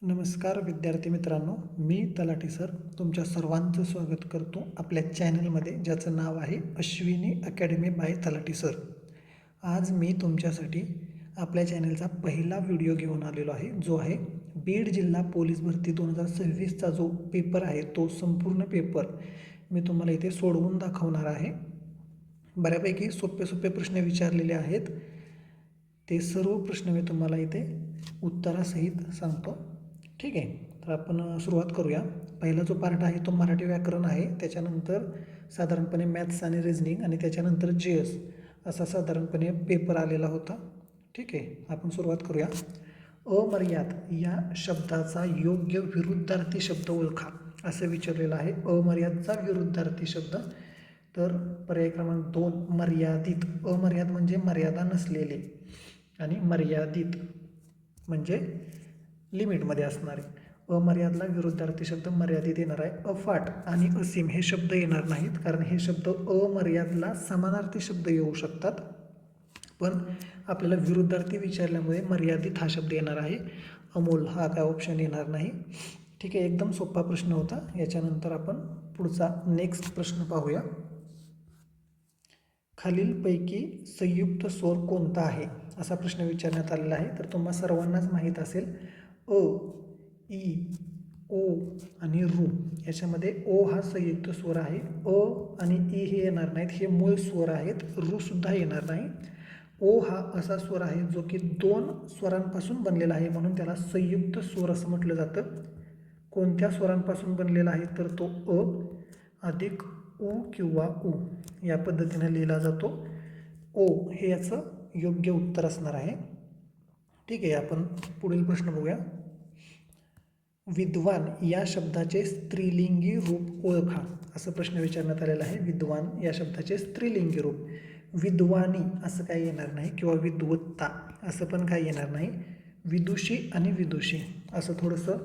नमस्कार विद्यार्थी मित्रांनो, मी तलाठी सर तुमच्या सर्वांचं स्वागत करतो आपल्या चॅनलमध्ये, ज्याचं नाव आहे अश्विनी अकॅडमी बाय तलाठी सर. आज मी तुमच्यासाठी आपल्या चॅनलचा पहिला व्हिडिओ घेऊन आलेलो आहे, जो आहे बीड जिल्हा पोलीस भरती 2026चा जो पेपर आहे तो संपूर्ण पेपर मी तुम्हाला इथे सोडवून दाखवणार आहे. बऱ्यापैकी सोपे प्रश्न विचारलेले आहेत. ते सर्व प्रश्न मी तुम्हाला इथे उत्तरासहित सांगतो. ठीक आहे, तर आपण सुरुवात करूया. पहिला जो पार्ट आहे तो मराठी व्याकरण आहे, त्याच्यानंतर साधारणपणे मॅथ्स आणि रिझनिंग, आणि त्याच्यानंतर GS असा साधारणपणे पेपर आलेला होता. ठीक आहे, आपण सुरुवात करूया. अमर्याद या शब्दाचा योग्य विरुद्धार्थी शब्द ओळखा असं विचारलेलं आहे. अमर्यादचा विरुद्धार्थी शब्द, तर पर्याय क्रमांक 2 मर्यादित. अमर्याद म्हणजे मर्यादा नसलेले, आणि मर्यादित म्हणजे लिमिटमध्ये असणारे. अमर्यादला विरुद्धार्थी शब्द मर्यादित येणार आहे. अफाट आणि असीम हे शब्द येणार नाहीत, कारण हे शब्द अमर्यादला समानार्थी शब्द येऊ शकतात, पण आपल्याला विरुद्धार्थी विचारल्यामुळे मर्यादित हा शब्द येणार आहे. अमोल हा काय ऑप्शन येणार नाही. ठीक आहे, एकदम सोपा प्रश्न होता. याच्यानंतर आपण पुढचा नेक्स्ट प्रश्न पाहूया. खालीलपैकी संयुक्त स्वर कोणता आहे असा प्रश्न विचारण्यात आलेला आहे. तर तुम्हा सर्वांनाच माहीत असेल, अ, ई, ओ आणि रू याच्यामध्ये ओ हा संयुक्त स्वर आहे. अ आणि ई हे येणार नाहीत, हे मूळ स्वर आहेत. रू सुद्धा येणार नाही. ओ हा असा स्वर आहे जो की 2 स्वरांपासून बनलेला आहे, म्हणून त्याला संयुक्त स्वर असं म्हटलं जातं. कोणत्या स्वरांपासून बनलेला आहे, तर तो अ अधिक उ किंवा उ या पद्धतीने लिहिला जातो. ओ हे याचं योग्य उत्तर असणार आहे. ठीक आहे, आपण पुढील प्रश्न बघूया. विद्वान या शब्दाचे स्त्रीलिंगी रूप ओळखा असं प्रश्न विचारण्यात आलेला आहे. विद्वान या शब्दाचे स्त्रीलिंगी रूप. विद्वानी असं काही येणार नाही, किंवा विद्वत्ता असं पण काही येणार नाही. विदुषी आणि विदुषी असं थोडंसं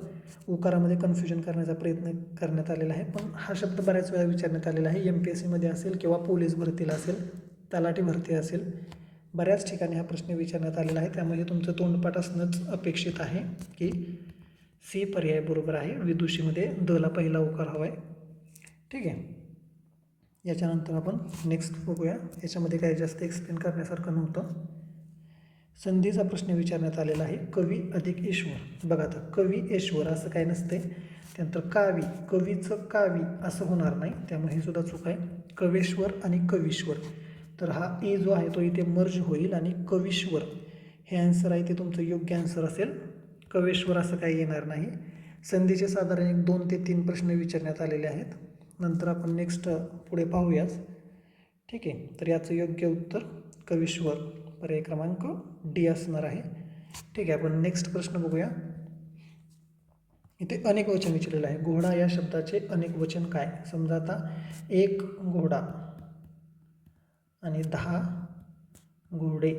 उकारामध्ये कन्फ्युजन करण्याचा प्रयत्न करण्यात आलेला आहे, पण हा शब्द बऱ्याच वेळा विचारण्यात आलेला आहे. MPSCमध्ये असेल, किंवा पोलीस भरतीला असेल, तलाठी भरती असेल, बऱ्याच ठिकाणी हा प्रश्न विचारण्यात आलेला आहे. त्यामुळे तुमचं तोंडपाठ असणंच अपेक्षित आहे की C पर्याय बरोबर आहे. विदुषीमध्ये दला पहिला उकार हवा आहे. ठीक आहे, याच्यानंतर आपण नेक्स्ट बघूया. याच्यामध्ये काही जास्त एक्सप्लेन करण्यासारखं नव्हतं. संधीचा प्रश्न विचारण्यात आलेला आहे. कवी अधिक ईश्वर. बघा, आता कवी ईश्वर असं काही नसते. त्यानंतर कावी, कवीचं कावी असं होणार नाही, त्यामुळे हे सुद्धा चूक आहे. कवेश्वर आणि कवीश्वर, तर हा ई जो आहे तो इथे मर्ज होईल, आणि कवीश्वर हे आन्सर आहे ते तुमचं योग्य आन्सर असेल. कवेश्वर असं काही येणार नाही. संधीचे साधारण 1, 2 ते 3 प्रश्न विचारण्यात आलेले आहेत. नंतर आपण नेक्स्ट पुढे पाहूयाच. ठीक आहे, तर याचं योग्य उत्तर कवीश्वर पर्याय क्रमांक D असणार आहे. ठीक आहे, आपण नेक्स्ट प्रश्न बघूया. इथे अनेक वचन विचारलेलं आहे. घोडा या शब्दाचे अनेक वचन काय. समजा आता 1 घोडा आणि 10 घोडे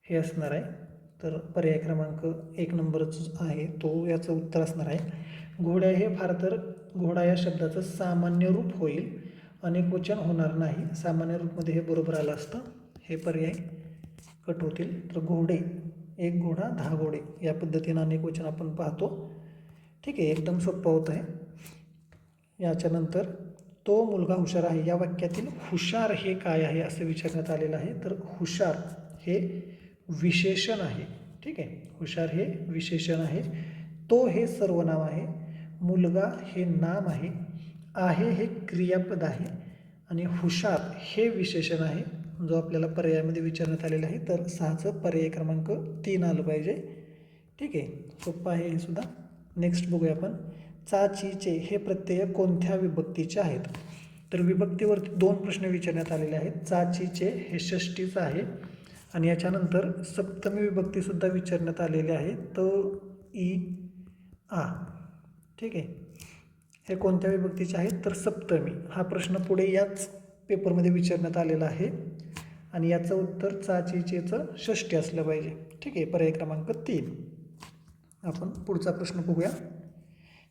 हे असणार आहे, तर पर्याय क्रमांक 1 नंबरच आहे तो याचं उत्तर असणार आहे. घोड्या हे फार तर घोडा या शब्दाचं सामान्य रूप होईल, अनेक वचन होणार नाही. सामान्य रूपमध्ये हे बरोबर आलं असतं. हे पर्याय कट होतील. तर घोडे, 1 घोडा 10 घोडे या पद्धतीनं अनेक वचन आपण पाहतो. ठीक आहे, एकदम सोपं होत आहे. याच्यानंतर तो मुलगा हुशार आहे या वाक्यातील हुशार हे काय आहे असं विचारण्यात आलेलं आहे. तर हुशार हे विशेषण आहे. ठीक आहे, हुशार हे विशेषण आहे. तो हे सर्वनाम आहे. मुलगा हे नाम आहे हे क्रियापद आहे, आणि हुशार हे विशेषण आहे, जो आपल्याला पर्यायामध्ये विचारण्यात आलेला आहे. तर 6चं पर्याय क्रमांक 3 आलं पाहिजे. ठीक आहे, सोपं आहे हे सुद्धा. नेक्स्ट बघूया आपण. चा, ची, चे हे प्रत्यय कोणत्या विभक्तीचे आहेत. तर विभक्तीवरती 2 प्रश्न विचारण्यात आलेले आहेत. चा, ची, चे हे षष्टीचं आहे, आणि याच्यानंतर सप्तमी विभक्तीसुद्धा विचारण्यात आलेली आहे. त, ई, आ. ठीक आहे, हे कोणत्या विभक्तीचे आहेत, तर सप्तमी. हा प्रश्न पुढे याच पेपरमध्ये विचारण्यात आलेला आहे, आणि याचं उत्तर चा, ची, चेचं षष्टी असलं पाहिजे. ठीक आहे, पर्याय क्रमांक 3. आपण पुढचा प्रश्न बघूया.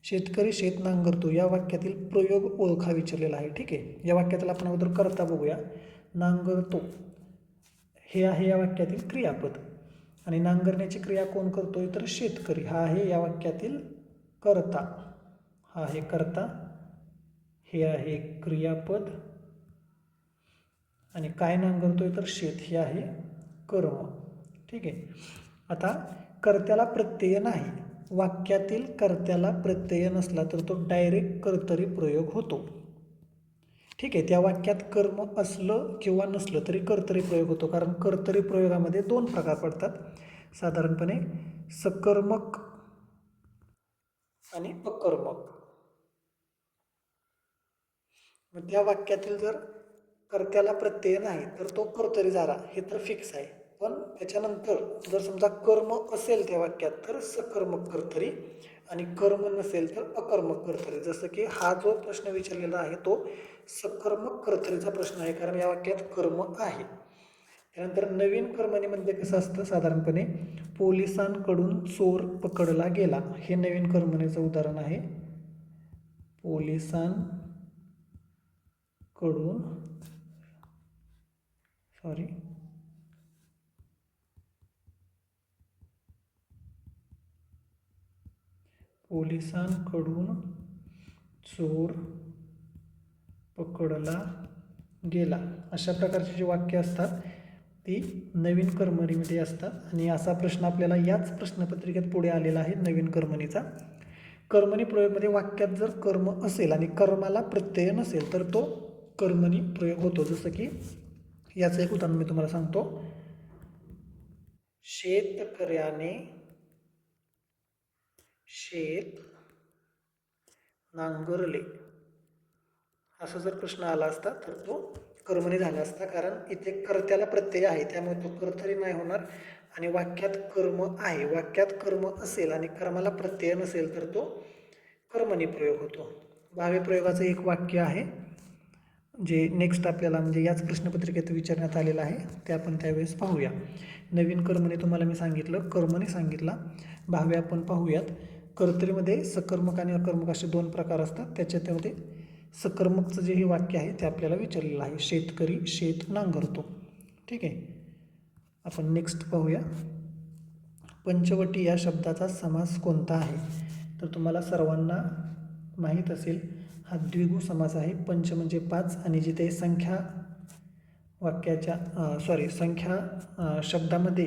शेतकरी शेत नांगरतो या वाक्यातील प्रयोग ओळखा विचारलेला आहे. ठीक आहे, या वाक्यातील आपण अगोदर करता बघूया. नांगरतो हे आहे या वाक्यातील क्रियापद, आणि नांगरण्याची क्रिया कोण करतोय तर शेतकरी. हा आहे या वाक्यातील कर्ता. हा आहे कर्ता, हे आहे क्रियापद आणि काय नांगरतोय तर शेत, हे आहे कर्म. ठीक आहे. आता कर्त्याला प्रत्यय नाही, वाक्यातील कर्त्याला प्रत्यय नसला तर तो डायरेक्ट कर्तरी प्रयोग होतो. ठीक आहे. त्या वाक्यात कर्म असलं किंवा नसलं तरी कर्तरी प्रयोग होतो, कारण कर्तरी प्रयोगामध्ये दोन प्रकार पडतात साधारणपणे, सकर्मक आणि अकर्मक. मग त्या वाक्यातील जर कर्त्याला प्रत्यय नाही तर तो कर्तरी झाला, हे तर फिक्स आहे. पण त्याच्यानंतर जर समजा कर्म असेल त्या वाक्यात तर सकर्मक कर्तरी, आणि कर्म नसेल तर अकर्मक कर्तरी. जसं की हा जो प्रश्न विचारलेला आहे तो सकर्मक कर्तरीचा प्रश्न आहे, कारण या वाक्यात कर्म आहे. त्यानंतर नवीन कर्मणीमध्ये कसं असतं साधारणपणे, पोलिसांकडून चोर पकडला गेला, हे नवीन कर्मणीचं उदाहरण आहे. पोलिसांकडून चोर पकडला गेला, अशा प्रकारची जी वाक्य असतात ती नवीन कर्मणीमध्ये असतात. आणि असा प्रश्न आपल्याला याच प्रश्नपत्रिकेत पुढे आलेला आहे नवीन कर्मणीचा. कर्मणी प्रयोगमध्ये वाक्यात जर कर्म असेल आणि कर्माला प्रत्यय नसेल तर तो कर्मणी प्रयोग होतो. जसं की याचं एक उदाहरण मी तुम्हाला सांगतो. शेतकऱ्याने शेत नांगरले, असा जर प्रश्न आला असता तर तो कर्मणी झाला असता, कारण इथे कर्त्याला प्रत्यय आहे त्यामुळे तो कर्तरी नाही होणार. आणि वाक्यात कर्म आहे, वाक्यात कर्म असेल आणि कर्माला प्रत्यय नसेल तर तो कर्मणी प्रयोग होतो. भावी प्रयोगाचं एक वाक्य आहे जे नेक्स्ट आपल्याला म्हणजे याच प्रश्नपत्रिकेत विचारण्यात आलेलं आहे, ते आपण त्यावेळेस पाहूया. नवीन कर्मणी तुम्हाला मी सांगितलं, कर्मणी सांगितला, भावी आपण पाहूयात. कर्तरीमध्ये सकर्मक आणि अकर्मक असे दोन प्रकार असतात. त्याच्यामध्ये सकर्मकचं जे हे वाक्य आहे ते आपल्याला विचारलेलं आहे, शेतकरी शेत नांगरतो. ठीक आहे. आपण नेक्स्ट पाहूया. पंचवटी या शब्दाचा समास कोणता आहे? तर तुम्हाला सर्वांना माहीत असेल, हा द्विगु समास आहे. पंच म्हणजे 5 आणि जिथे संख्या वाक्याच्या संख्या शब्दामध्ये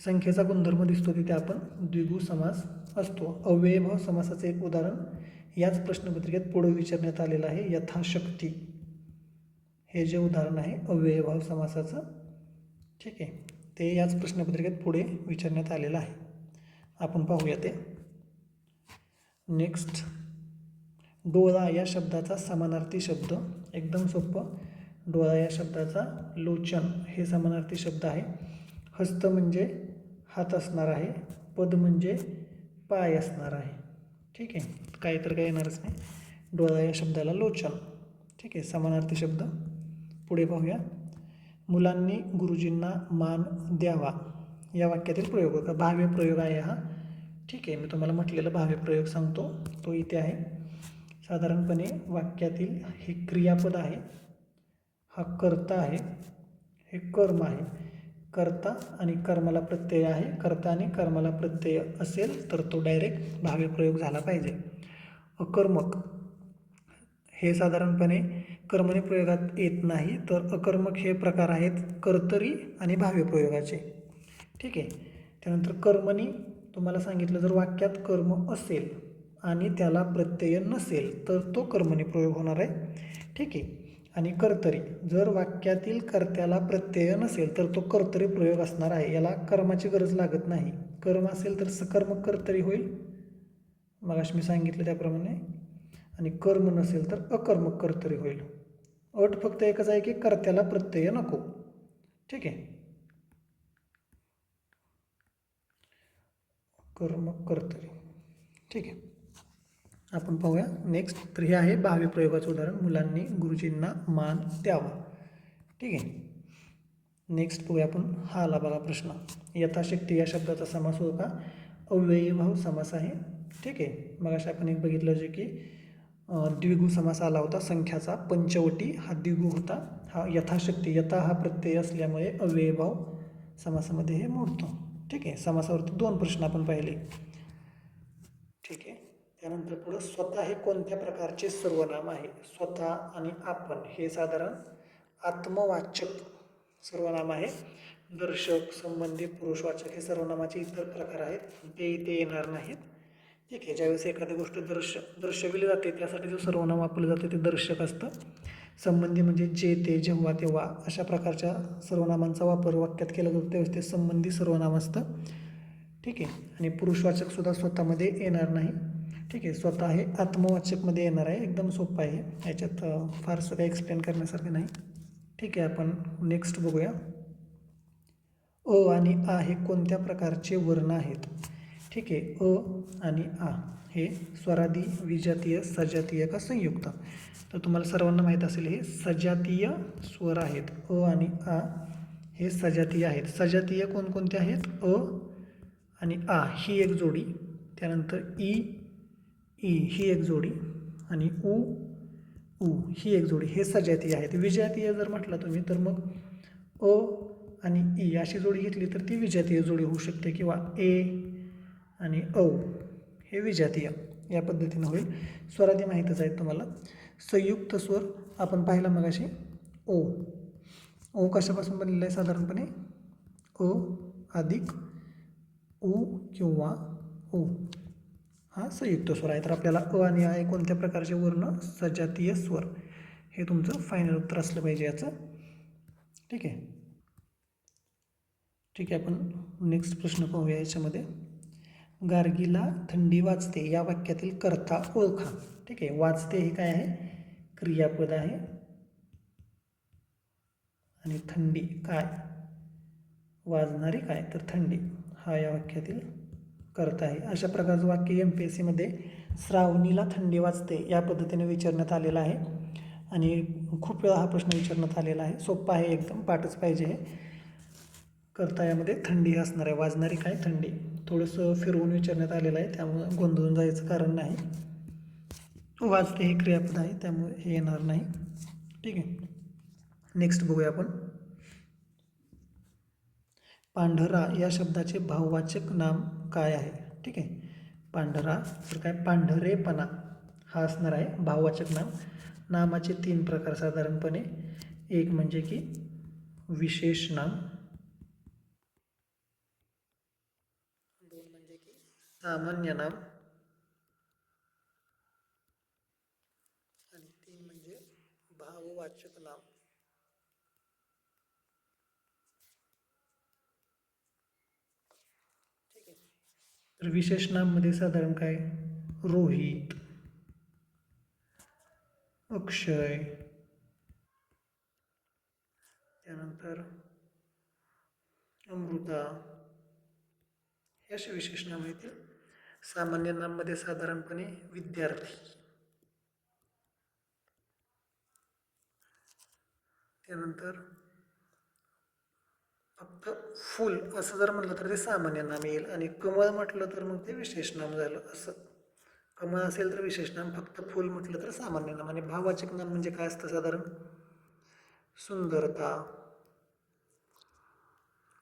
संख्येचा गुणधर्म दिसतो तिथे आपण द्विगु समास असतो. अव्ययभाव समासाचे एक उदाहरण याच प्रश्नपत्रिकेत पुढे विचारण्यात आलेलं आहे, यथाशक्ती, हे जे उदाहरण आहे अव्ययभाव समासाचं. ठीक आहे. ते याच प्रश्नपत्रिकेत पुढे विचारण्यात आलेलं आहे, आपण पाहूया ते. नेक्स्ट, डोळा या शब्दाचा समानार्थी शब्द, एकदम सोपं. डोळा या शब्दाचा लोचन हे समानार्थी शब्द आहे. हस्त म्हणजे हात असणार आहे, पद म्हणजे पाय असणार आहे. ठीक आहे. काही तर काही येणारच नाही. डोळा या शब्दाला लोचन. ठीक आहे, समानार्थी शब्द. पुढे पाहूया. मुलांनी गुरुजींना मान द्यावा या वाक्यातील प्रयोग होता, भाव्य प्रयोग आहे हा. ठीक आहे, मी तुम्हाला म्हटलेलं भाव्य प्रयोग सांगतो, तो इथे आहे. साधारणपणे वाक्यातील हे क्रियापद आहे, हा कर्ता आहे, हे कर्म आहे. कर्ता आणि कर्माला प्रत्यय आहे, कर्ता आणि कर्माला प्रत्यय असेल तर तो डायरेक्ट भाव्य प्रयोग झाला पाहिजे. अकर्मक हे साधारणपणे कर्मणी प्रयोगात येत नाही, तर अकर्मक हे प्रकार आहेत कर्तरी आणि भाव्य प्रयोगाचे. ठीक आहे. त्यानंतर कर्मणी तुम्हाला सांगितलं, जर वाक्यात कर्म असेल आणि त्याला प्रत्यय नसेल तर तो कर्मणी प्रयोग होणार आहे. ठीक आहे. आणि कर्तरी, जर वाक्यातील कर्त्याला प्रत्यय नसेल तर तो कर्तरी प्रयोग असणार आहे, याला कर्माची गरज लागत नाही. कर्म असेल तर सकर्मक कर्तरी होईल, मगाशी मी सांगितलं त्याप्रमाणे, आणि कर्म नसेल तर अकर्मक कर्तरी होईल. अट फक्त एकच आहे की कर्त्याला प्रत्यय नको. ठीक आहे. कर्म कर्तरी. ठीक आहे, आपण पाहूया नेक्स्ट. तर हे आहे भाव्य प्रयोगाचं उदाहरण, मुलांनी गुरुजींना मान द्यावा. ठीक आहे. नेक्स्ट पाहूया आपण. हा आला बघा प्रश्न, यथाशक्ती या शब्दाचा समास होता, अव्ययीभाव समास आहे. ठीक आहे. मग अशा आपण एक बघितलं जे की द्विगु समास आला होता संख्याचा, पंचवटी हा द्विगु होता. हा यथाशक्ती, यथा हा प्रत्यय असल्यामुळे अव्ययीभाव समासामध्ये हे मोडतो. ठीक आहे, समासावरती 2 प्रश्न आपण पाहिले. ठीक आहे. त्यानंतर पुढं स्वतः हे कोणत्या प्रकारचे सर्वनाम आहे? स्वतः आणि आपण हे साधारण आत्मवाचक सर्वनाम आहे. दर्शक, संबंधी, पुरुषवाचक हे सर्वनामाचे इतर प्रकार आहेत, ते इथे येणार नाहीत. ठीक आहे. ज्यावेळेस एखादी गोष्ट दर्शविली जाते त्यासाठी जो सर्वनाम वापरलं जाते ते दर्शक असतं. संबंधी म्हणजे जे, ते, जेव्हा, तेव्हा अशा प्रकारच्या सर्वनामांचा वापर वाक्यात केला जातो त्यावेळेस ते संबंधी सर्वनाम असतं. ठीक आहे. आणि पुरुषवाचक सुद्धा स्वतःमध्ये येणार नाही. ठीक आहे. स्वतः हे आत्मवाचकमध्ये येणार आहे. एकदम सोपं आहे, याच्यात फारसं काही एक्सप्लेन करण्यासारखं नाही. ठीक आहे. आपण नेक्स्ट बघूया. अ आणि आ हे कोणत्या प्रकारचे वर्ण आहेत? ठीक आहे. अ आणि आ हे स्वरादी, विजातीय, सजातीय का संयुक्त? तर तुम्हाला सर्वांना माहीत असेल हे सजातीय स्वर आहेत. अ आणि आ हे सजातीय आहेत. सजातीय कोणकोणते आहेत? अ आणि आ ही एक जोडी, त्यानंतर ई ही एक जोडी आणि उ ही एक जोडी, हे सजातीय आहेत. विजातीय जर म्हटलं तुम्ही तर मग अ आणि ई अशी जोडी घेतली तर ती विजातीय जोडी होऊ शकते, किंवा ए आणि औ हे विजातीय, या पद्धतीनं होईल. स्वरादी माहीतच आहेत तुम्हाला. संयुक्त स्वर आपण पाहिला मगाशी ओ कशापासून बनलेला आहे? साधारणपणे अ अधिक उ किंवा उ हा संयुक्त स्वर आहे. तर आपल्याला अ आणि आ कोणत्या प्रकारचे वर्ण? सजातीय स्वर. हे तुमचं फायनल उत्तर असलं पाहिजे याचं. ठीक आहे. ठीक आहे. आपण नेक्स्ट प्रश्न पाहूया याच्यामध्ये. गार्गीला थंडी वाजते या वाक्यातील कर्ता ओळखा. ठीक आहे. वाजते हे काय आहे? क्रियापद आहे. आणि थंडी काय? वाजणारी काय? तर थंडी हा या वाक्यातील कर्ता आहे. अशा प्रकारचं वाक्य MPSC मध्ये श्रावणीला थंडी वाजते या पद्धतीने विचारण्यात आलेला आहे. आणि खूप वेळा हा प्रश्न विचारण्यात आलेला आहे. सोपा आहे एकदम, पाठच पाहिजे हे. कर्ता यामध्ये थंडी असणार आहे. वाजणारी काय? थंडी. थोडंसं फिरवून विचारण्यात आलेलं आहे, त्यामुळे गोंधळून जायचं कारण नाही. वाजते हे क्रियापद आहे, त्यामुळे हे येणार नाही. ठीक आहे. नेक्स्ट बघूया आपण. पांढरा या शब्दाचे भाववाचक नाम काय आहे? ठीक आहे. पांढरा तर काय? पांढरेपणा हा असणार आहे भाववाचक नाम. नामाचे 3 प्रकार साधारणपणे. एक म्हणजे की विशेष नाम, 2 म्हणजे की सामान्य नाम, आणि 3 म्हणजे भाववाचक नाम. ठीक आहे. तर विशेष नाम मध्ये साधारण काय? रोहित, अक्षय, त्यानंतर अमृता, हे असे विशेष नाम येतील. सामान्य नाम मध्ये साधारणपणे विद्यार्थी, त्यानंतर फक्त फुल असं जर म्हटलं तर ते सामान्य नाम येईल, आणि कमळ म्हटलं तर मग ते विशेष नाम झालं. असं कमळ असेल तर विशेष नाम, फक्त फुल म्हटलं तर सामान्य नाम. आणि भाववाचक नाम म्हणजे काय असतं? साधारण सुंदरता,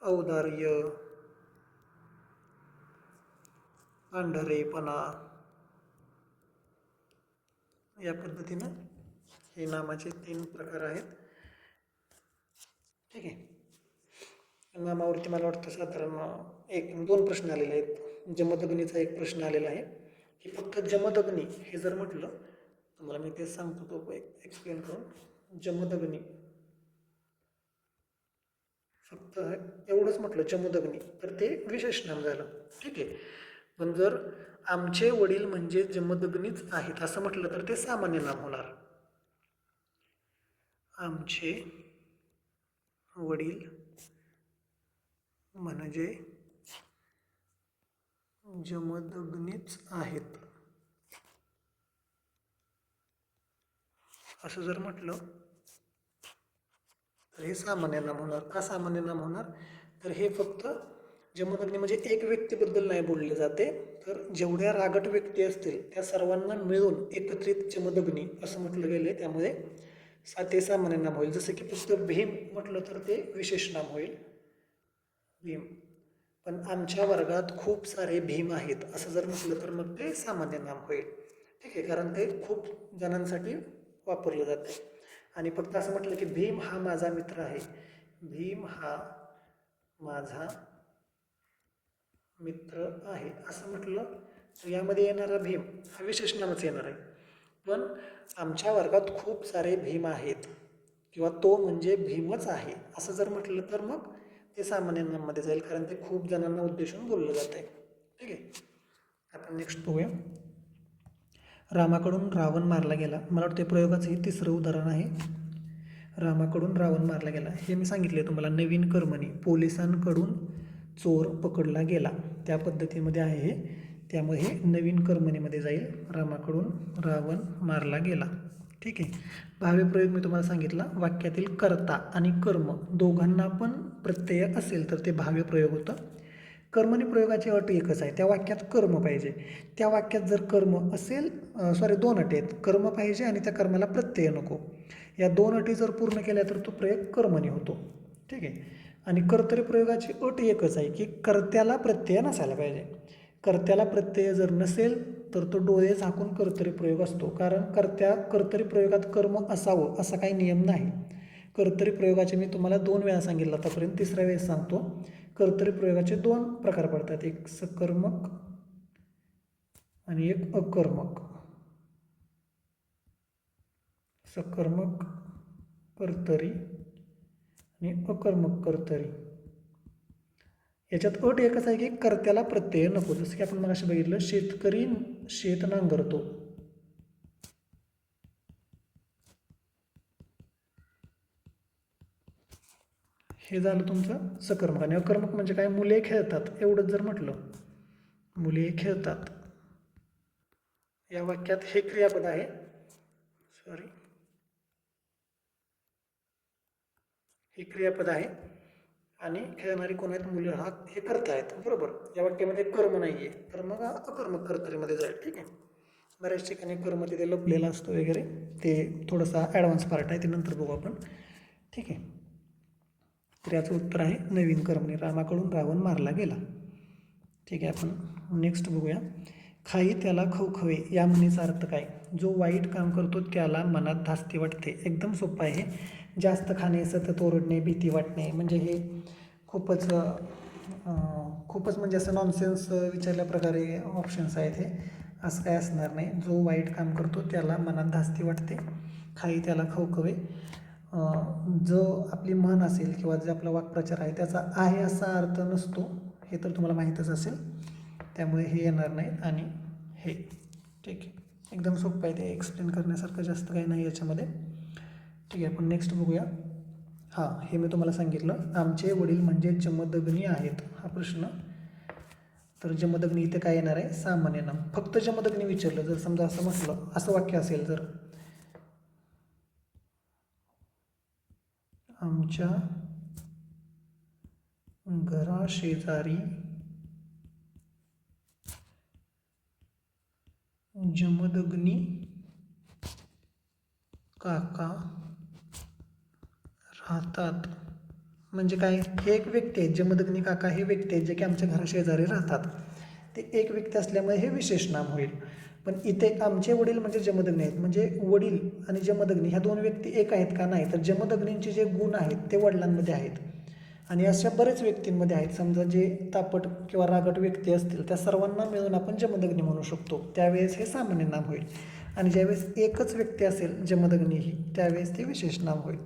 औदार्य, पांढरेपणा, या पद्धतीनं हे नामाचे 3 प्रकार आहेत. ठीक आहे. नामावरती मला वाटतं साधारण 1-2 प्रश्न आलेले आहेत. जमदग्नीचा एक प्रश्न आलेला आहे की फक्त जमदग्नी हे जर म्हटलं, तुम्हाला मी तेच सांगतो तो एक्सप्लेन करून. जमदग्नी फक्त एवढंच म्हटलं जमदग्नी तर ते विशेष नाम झालं. ठीक आहे. पण जर आमचे वडील म्हणजे जमदग्नीच आहेत असं म्हटलं तर ते सामान्य नाम होणार. आमचे वडील म्हणजे जमदग्नीच आहेत असं जर म्हटलं तर हे सामान्य नाम होणार. का सामान्य नाम होणार? तर हे फक्त जमदग्नी म्हणजे एक व्यक्तीबद्दल नाही बोलले जाते, तर जेवढ्या रागट व्यक्ती असतील त्या सर्वांना मिळून एकत्रित जमदग्नी असं म्हटलं गेले, त्यामुळे ते सामान्य नाम होईल. जसं की फक्त भीम म्हटलं तर ते विशेष नाम होईल, भीम. पण आमच्या वर्गात खूप सारे भीम आहेत असं जर म्हटलं तर मग ते सामान्य नाम होईल. ठीक आहे, कारण ते खूप जणांसाठी वापरलं जातं. आणि फक्त असं म्हटलं की भीम हा माझा मित्र आहे, भीम हा माझा मित्र आहे असं म्हटलं तर यामध्ये येणारा भीम हा विशेष नामच येणार आहे. पण आमच्या वर्गात खूप सारे भीम आहेत किंवा तो म्हणजे भीमच आहे असं जर म्हटलं तर मग ते सामान्य नामामध्ये जाईल, कारण ते खूप जणांना उद्देशून बोललं जात आहे. ठीक आहे, आपण नेक्स्ट बघूया. रामाकडून रावण मारला गेला. मला वाटतं प्रयोगाचं हे तिसरं उदाहरण आहे. रामाकडून रावण मारला गेला हे मी सांगितले तुम्हाला. नवीन कर्मणी, पोलिसांकडून चोर पकडला गेला त्या पद्धतीमध्ये आहे हे, त्यामुळे हे नवीन कर्मणीमध्ये जाईल. रामाकडून रावण मारला गेला. ठीक आहे. भाव्य प्रयोग मी तुम्हाला सांगितला. वाक्यातील कर्ता आणि कर्म दोघांना पण प्रत्यय असेल तर ते भाव्य प्रयोग होतं. कर्मणी प्रयोगाची अट एकच आहे, त्या वाक्यात कर्म पाहिजे. त्या वाक्यात जर कर्म असेल, दोन अटी आहेत, कर्म पाहिजे आणि त्या कर्माला प्रत्यय नको. या दोन अटी जर पूर्ण केल्या तर तो प्रयोग कर्मणी होतो. ठीक आहे. आणि कर्तरी प्रयोगाची अट एकच आहे की कर्त्याला प्रत्यय नसायला पाहिजे. कर्त्याला प्रत्यय जर नसेल तर तो डोळे झाकून कर्तरी प्रयोग असतो, कारण कर्तरी प्रयोगात कर्म असावं असा काही नियम नाही. कर्तरी प्रयोगाचे मी तुम्हाला 2 वेळा सांगितलं आतापर्यंत, तिसऱ्या वेळेस सांगतो. कर्तरी प्रयोगाचे 2 प्रकार पडतात, एक सकर्मक आणि एक अकर्मक. सकर्मक कर्तरी आणि अकर्मक कर्तरी. याच्यात अट एकच आहे की कर्त्याला प्रत्यय नको. जसं की आपण मगाशी बघितलं, शेतकरी शेत नांगरतो. हे झालं तुमचं सकर्मक. आणि अकर्मक म्हणजे काय, मुले खेळतात एवढंच जर म्हटलं, मुले खेळतात, या वाक्यात हे क्रियापद आहे. हे क्रियापद आहे आणि खेळणारी कोण आहेत, मुले, हा हे कर्ता आहेत. बरोबर, या वाक्यामध्ये कर्म नाही आहे तर मग अकर्मक कर्तरीमध्ये जाईल. ठीक आहे. बऱ्याच ठिकाणी कर्म तिथे लपलेला असतो वगैरे, ते थोडासा ॲडव्हान्स पार्ट आहे, ते नंतर बघू आपण. ठीक आहे. तर याचं उत्तर आहे नवीन कर्मणी. रामाकडून रावण मारला गेला. ठीक आहे, आपण नेक्स्ट बघूया. खाई त्याला खवखवे या म्हणीचा अर्थ काय. जो वाईट काम करतो त्याला मनात धास्ती वाटते. एकदम सोपं आहे. जास्त खाणे, सतत ओरडणे, भीती वाटणे, म्हणजे हे खूपच म्हणजे असं नॉनसेन्स विचारल्या प्रकारे ऑप्शन्स आहेत हे. असं काय असणार नाही. जो वाईट काम करतो त्याला मनात धास्ती वाटते. खाई त्याला खवखवे, जो आपली म्हण असेल किंवा जे आपला वाक्प्रचार आहे त्याचा आहे असा अर्थ नसतो, हे तर तुम्हाला माहीतच असेल. त्यामुळे हे येणार नाही आणि हे. ठीक आहे, एकदम सोपं आहे, ते एक्सप्लेन करण्यासारखं जास्त काही नाही याच्यामध्ये. ठीक आहे, आपण नेक्स्ट बघूया. हां, हे मी तुम्हाला सांगितलं, आमचे वडील म्हणजे जमदग्नी आहेत हा प्रश्न. तर जमदग्नी इथे काय येणार आहे, सामान्य नाम. फक्त जमदग्नी विचारलं, जर समजा असं म्हटलं, असं वाक्य असेल जर, आमच्या घराशेजारी जमदग्नी काका राहतात, म्हणजे काय, हे एक व्यक्ती आहे. जमदग्नी काका हे व्यक्ती आहेत जे की आमच्या घराशेजारी राहतात. ते एक व्यक्ती असल्यामुळे हे विशेष नाम होईल. पण इथे आमचे वडील म्हणजे जमदग्नी आहेत, म्हणजे वडील आणि जमदग्नी ह्या 2 व्यक्ती एक आहेत का, नाही. तर जमदग्नींचे जे गुण आहेत ते वडिलांमध्ये आहेत आणि अशा बरेच व्यक्तींमध्ये आहेत. समजा जे तापट किंवा रागट व्यक्ती असतील त्या सर्वांना मिळून आपण जमदग्नी म्हणू शकतो, त्यावेळेस हे सामान्य नाम होईल. आणि ज्यावेळेस एकच व्यक्ती असेल जमदग्नी ही, त्यावेळेस ते विशेष नाम होईल.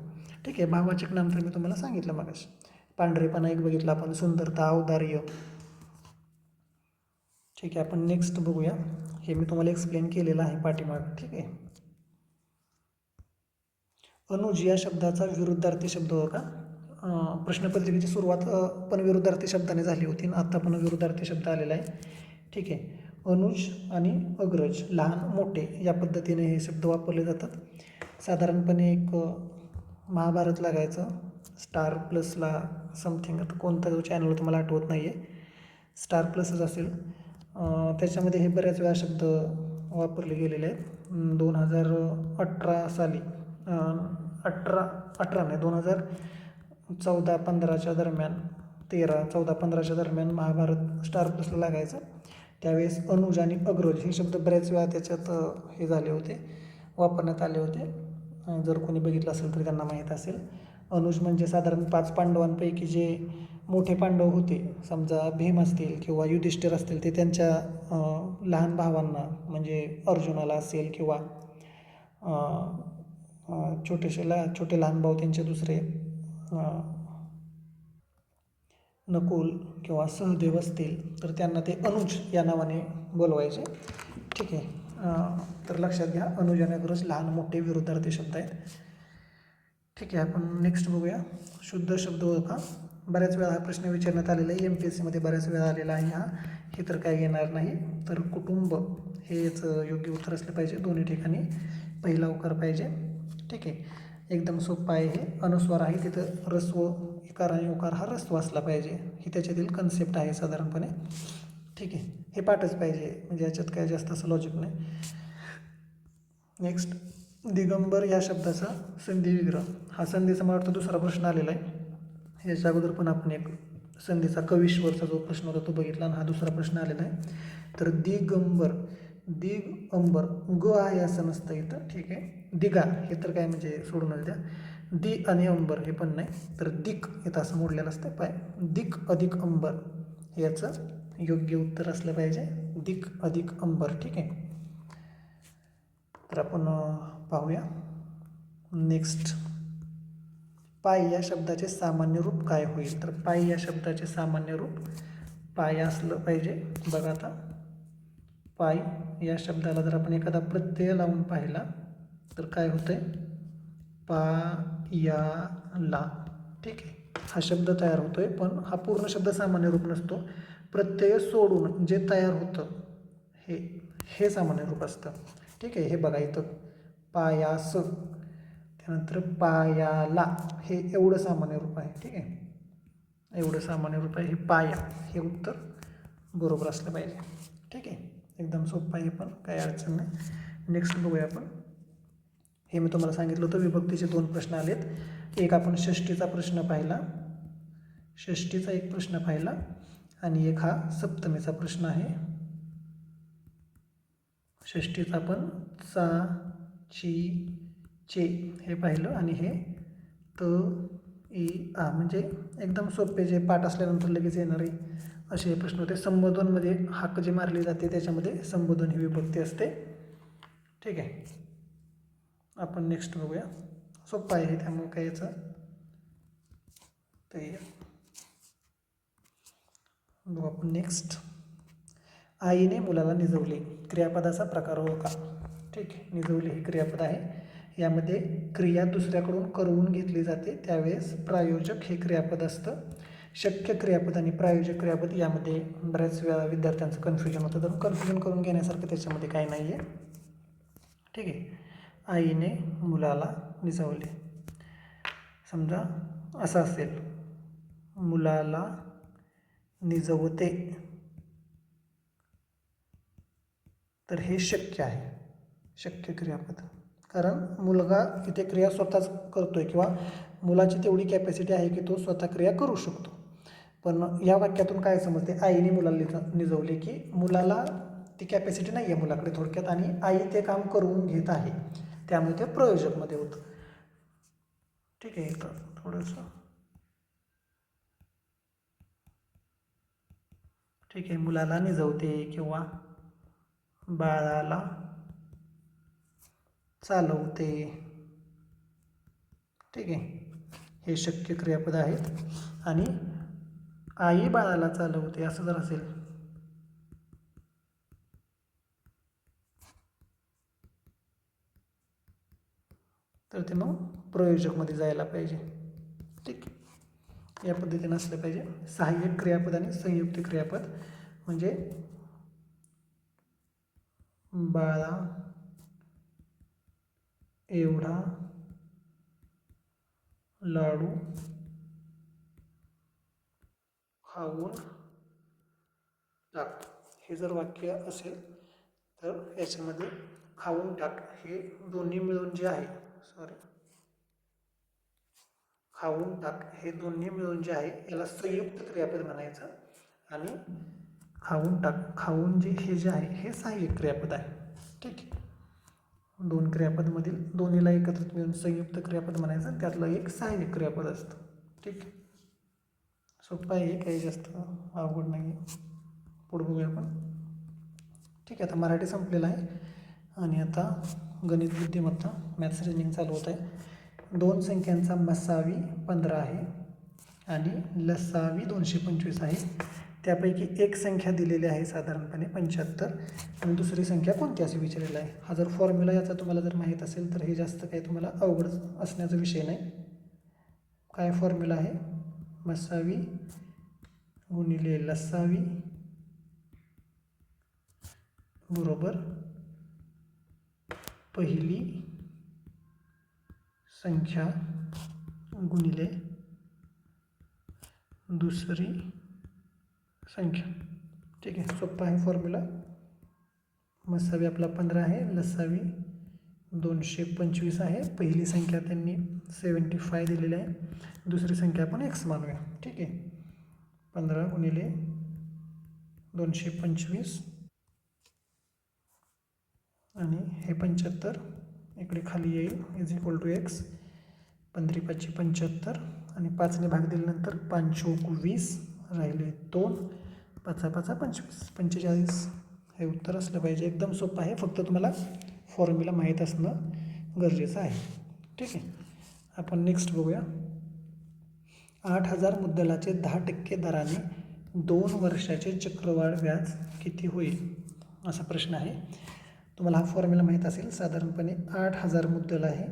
ठीक आहे. भाववाचक नाम तर मी तुम्हाला सांगितलं मगाशी. पांढरेपणा एक बघितला आपण, सुंदरता, औदार्य. ठीक आहे, आपण नेक्स्ट बघूया. हे मी तुम्हाला एक्सप्लेन केलेलं आहे पाठीमाग. ठीक आहे. अनुज या शब्दाचा विरुद्धार्थी शब्द होता. प्रश्नपत्रिकेची सुरुवात पण विरुद्धार्थी शब्दाने झाली होती, आता पण विरुद्धार्थी शब्द आलेला आहे. ठीक आहे. अनुज आणि अग्रज, लहान मोठे या पद्धतीने हे शब्द वापरले जातात. साधारणपणे एक महाभारत लागायचं स्टार प्लसला समथिंग, आता कोणता जो चॅनल होता मला आठवत नाही आहे, स्टार प्लसच असेल. त्याच्यामध्ये हे बऱ्याच वेळा शब्द वापरले गेलेले आहेत. 2018 साली 2014-15च्या दरम्यान 13, 14, 15च्या दरम्यान महाभारत स्टार प्लसला लागायचं. त्यावेळेस अनुज आणि अग्रज हे शब्द बऱ्याच वेळा त्याच्यात हे झाले होते, वापरण्यात आले होते. जर कोणी बघितलं असेल तर त्यांना माहीत असेल. अनुज म्हणजे साधारण 5 पांडवांपैकी जे मोठे पांडव होते, समजा भीम असतील किंवा युधिष्ठिर असतील, ते त्यांच्या लहान भावांना म्हणजे अर्जुनाला असेल किंवा छोटे लहान भाऊ त्यांचे दुसरे नकुल किंवा सहदेव असतील तर त्यांना ते अनुज या नावाने बोलवायचे. ठीक आहे. तर लक्षात घ्या, अनुज आणि अग्रज लहान मोठे विरुद्धार्थी शब्द आहेत. ठीक आहे, आपण नेक्स्ट बघूया. शुद्ध शब्द ओळखा. बऱ्याच वेळा हा प्रश्न विचारण्यात आलेला आहे, MPSCमध्ये बऱ्याच वेळा आलेला आहे हा. हे तर काही येणार नाही. तर कुटुंब हेच योग्य उत्तर असलं पाहिजे. दोन्ही ठिकाणी पहिला उकार पाहिजे. ठीक आहे, एकदम सोपं आहे हे. अनुस्वार आहे तिथं ऱ्हस्व इकार आणि उकार हा ऱ्हस्व असला पाहिजे, ही त्याच्यातील कन्सेप्ट आहे साधारणपणे. ठीक आहे, हे पाठच पाहिजे, म्हणजे याच्यात काय जास्त असं लॉजिक नाही. नेक्स्ट, दिगंबर या शब्दाचा संधी विग्रह. हा संधीचा मला वाटतं दुसरा प्रश्न आलेला आहे. याच्या अगोदर पण आपण एक संधीचा कविश्वरचा जो प्रश्न होता तो बघितला आणि हा दुसरा प्रश्न आलेला आहे. तर दिगंबर, दिगंबर ग आहे असं नसतं इथं. ठीक आहे, दिगा हे तर काय म्हणजे सोडूनच द्या. दि आणि अंबर हे पण नाही, तर दिक इथं असं मोडलेलं असतं पाय. दिक अधिक अंबर याचं योग्य उत्तर असलं पाहिजे, दिक अधिक अंबर. ठीक आहे, तर आपण पाहूया नेक्स्ट. पाय या शब्दाचे सामान्य रूप काय होईल? तर पाय या शब्दाचे सामान्य रूप पाय असलं पाहिजे. बघा आता, पाय या शब्दाला जर आपण एखादा प्रत्यय लावून पाहिला तर काय होतंय? पायाला. ठीक आहे, हा शब्द तयार होतोय, पण हा पूर्ण शब्द सामान्य रूप नसतो. प्रत्यय सोडून जे तयार होतं हे सामान्य रूप असतं. ठीक आहे, हे बघा इथं पायास, त्यानंतर पायाला, हे एवढं सामान्य रूप आहे. ठीक आहे, एवढं सामान्य रूप आहे. हे पाया हे उत्तर बरोबर असलं पाहिजे. ठीक आहे, एकदम सोपं आहे, पण काही अडचण नाही. नेक्स्ट बघूया आपण. हे मी तुम्हाला सांगितलं होतं, विभक्तीचे 2 प्रश्न आलेत. एक आपण षष्टीचा प्रश्न पाहिला, षष्टीचा एक प्रश्न पाहिला, आणि एक हा सप्तमीचा प्रश्न आहे. षष्टीचा आपण चा, ची, चे हे पाहिलं, आणि हे त, इ, आ, म्हणजे एकदम सोपे, जे पाठ असल्यानंतर लगेच येणारे असे हे प्रश्न होते. संबोधनमध्ये हाक जी मारली जाते त्याच्यामध्ये संबोधन ही विभक्ती असते. ठीक आहे, आपण नेक्स्ट बघूया. सोपं आहे त्यामुळे काय याचं ते बघू आपण नेक्स्ट. आईने मुलाला निजवले, क्रियापदाचा प्रकार ओळखा. ठीक आहे, निजवले हे क्रियापद आहे. यामध्ये क्रिया दुसऱ्याकडून करवून घेतली जाते, त्यावेळेस प्रायोजक हे क्रियापद असतं. शक्य क्रियापद आणि प्रायोजक क्रियापद यामध्ये बऱ्याच वेळा विद्यार्थ्यांचं कन्फ्युजन होतं, तर कन्फ्युजन करून घेण्यासारखं त्याच्यामध्ये काही नाही आहे. ठीक आहे, आईने मुलाला निजवले. समजा असं असेल, मुलाला निजवते, तर हे शक्य आहे, शक्य क्रियापद. कारण मुलगा इथे क्रिया स्वतःच करतोय किंवा मुलाची तेवढी कॅपॅसिटी आहे की तो स्वतः क्रिया करू शकतो. पण या वाक्यातून काय समजते? आईने मुलाला निजवले, की मुलाला ती कॅपॅसिटी नाही आहे मुलाकडे थोडक्यात, आणि आई ते काम करून घेत आहे, त्यामुळे ते प्रयोजकमध्ये होतं. ठीक आहे, तर थोडंसं ठीक आहे, मुलाला निजवते किंवा बाळाला चालवते. ठीक आहे, हे शक्य क्रियापद आहेत. आणि आई बाळाला चालवते असं जर असेल तर ते मग प्रयोजकमध्ये जायला पाहिजे. ठीक, या पद्धतीने असलं पाहिजे. सहाय्यक क्रियापद आणि संयुक्त क्रियापद म्हणजे बाळा एवढा लाडू खाऊन टाक, हे जर वाक्य असेल तर याच्यामध्ये खाऊन टाक हे दोन्ही मिळून जे आहे, खाऊन टाक हे दोन्ही मिळून जे आहे याला संयुक्त क्रियापद म्हणायचं. आणि खाऊन टाक, खाऊन जे हे जे आहे हे सहाय्यक क्रियापद आहे. ठीक आहे, दोन क्रियापदमधील दोन्हीला एकत्रित मिळून संयुक्त क्रियापद म्हणायचं, त्यातलं एक सहाय्यक क्रियापद असतं. ठीक आहे, सोपं आहे, काही जास्त अवघड नाही आहे. पुढे बघूया आपण. ठीक आहे, आता मराठी संपलेला आहे आणि आता गणित बुद्धिमत्ता मॅथ्स रिजनिंग चालू होत आहे. दोन संख्यांचा मसावी 15 आहे आणि लसावी 225 आहे. त्यापैकी एक संख्या दिलेली आहे साधारणपणे 75 आणि दुसरी संख्या कोणती असे विचारलेलं आहे. हा जर फॉर्म्युला याचा तुम्हाला जर माहीत असेल तर हे जास्त काही तुम्हाला अवघड असण्याचा विषय नाही. काय फॉर्म्युला आहे? मसावी गुणिले लसावी बरोबर पहिली संख्या गुणिले दुसरी संख्या. ठीक आहे, सोपा आहे फॉर्म्युला. मसावी आपला 15 आहे, लसावी 225 आहे. पहिली संख्या त्यांनी 75 दिलेली आहे, दुसरी संख्या आपण x मानूया. ठीक आहे, 15 गुणिले 225 आणि हे 75 इकडे खाली येईल इज इक्वल टू x. 15×5 = 75 आणि 5ने भाग दिल्यानंतर 5 चौक 20 राहिले 2, 5 5 25 45 हे उत्तर असलं पाहिजे. एकदम सोपं आहे, फक्त तुम्हाला फॉर्म्युला माहीत असणं गरजेचं आहे. ठीक आहे, आपण नेक्स्ट बघूया. 8,000 मुद्दलाचे 10% दराने 2 वर्षाचे चक्रवाढ व्याज किती होईल असा प्रश्न आहे. तुम्हाला हा फॉर्म्युला माहीत असेल. साधारणपणे 8,000 मुद्दल आहे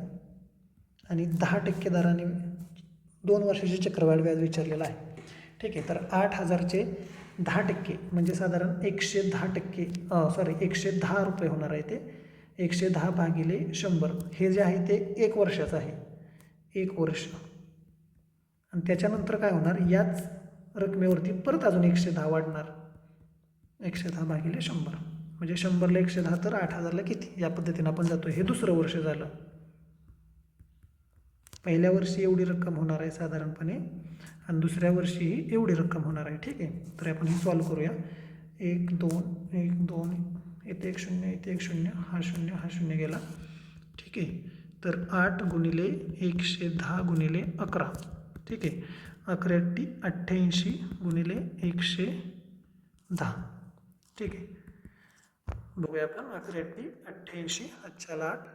आणि 10% दराने 2 वर्षाचे चक्रवाढ व्याज विचारलेलं आहे. ठीक आहे, तर 8,000चे 10% म्हणजे साधारण 110 रुपये होणार आहे. ते 110 भागिले 100 हे जे आहे ते 1 वर्षाचं आहे, 1 वर्ष. आणि त्याच्यानंतर काय होणार, याच रकमेवरती परत अजून 110 वाढणार. 110 भागिले 100 म्हणजे 100ला 110 तर 8,000ला किती, या पद्धतीनं आपण जातो. हे दुसरं वर्ष झालं. पहिल्या वर्षी एवढी रक्कम होणार आहे साधारणपणे आणि दुसऱ्या वर्षीही एवढी रक्कम होणार आहे. ठीक आहे, तर आपण हे सॉल्व करूया. 1 2 1 2 इथे 1 0 इथे 1 0 हा 0 हा 0 गेला. ठीक आहे, तर 8 गुणिले 110 गुणिले 11. ठीक आहे, 11 88 गुणिले 110. ठीक आहे, बघूया आपण. 11 88 अच्छा 8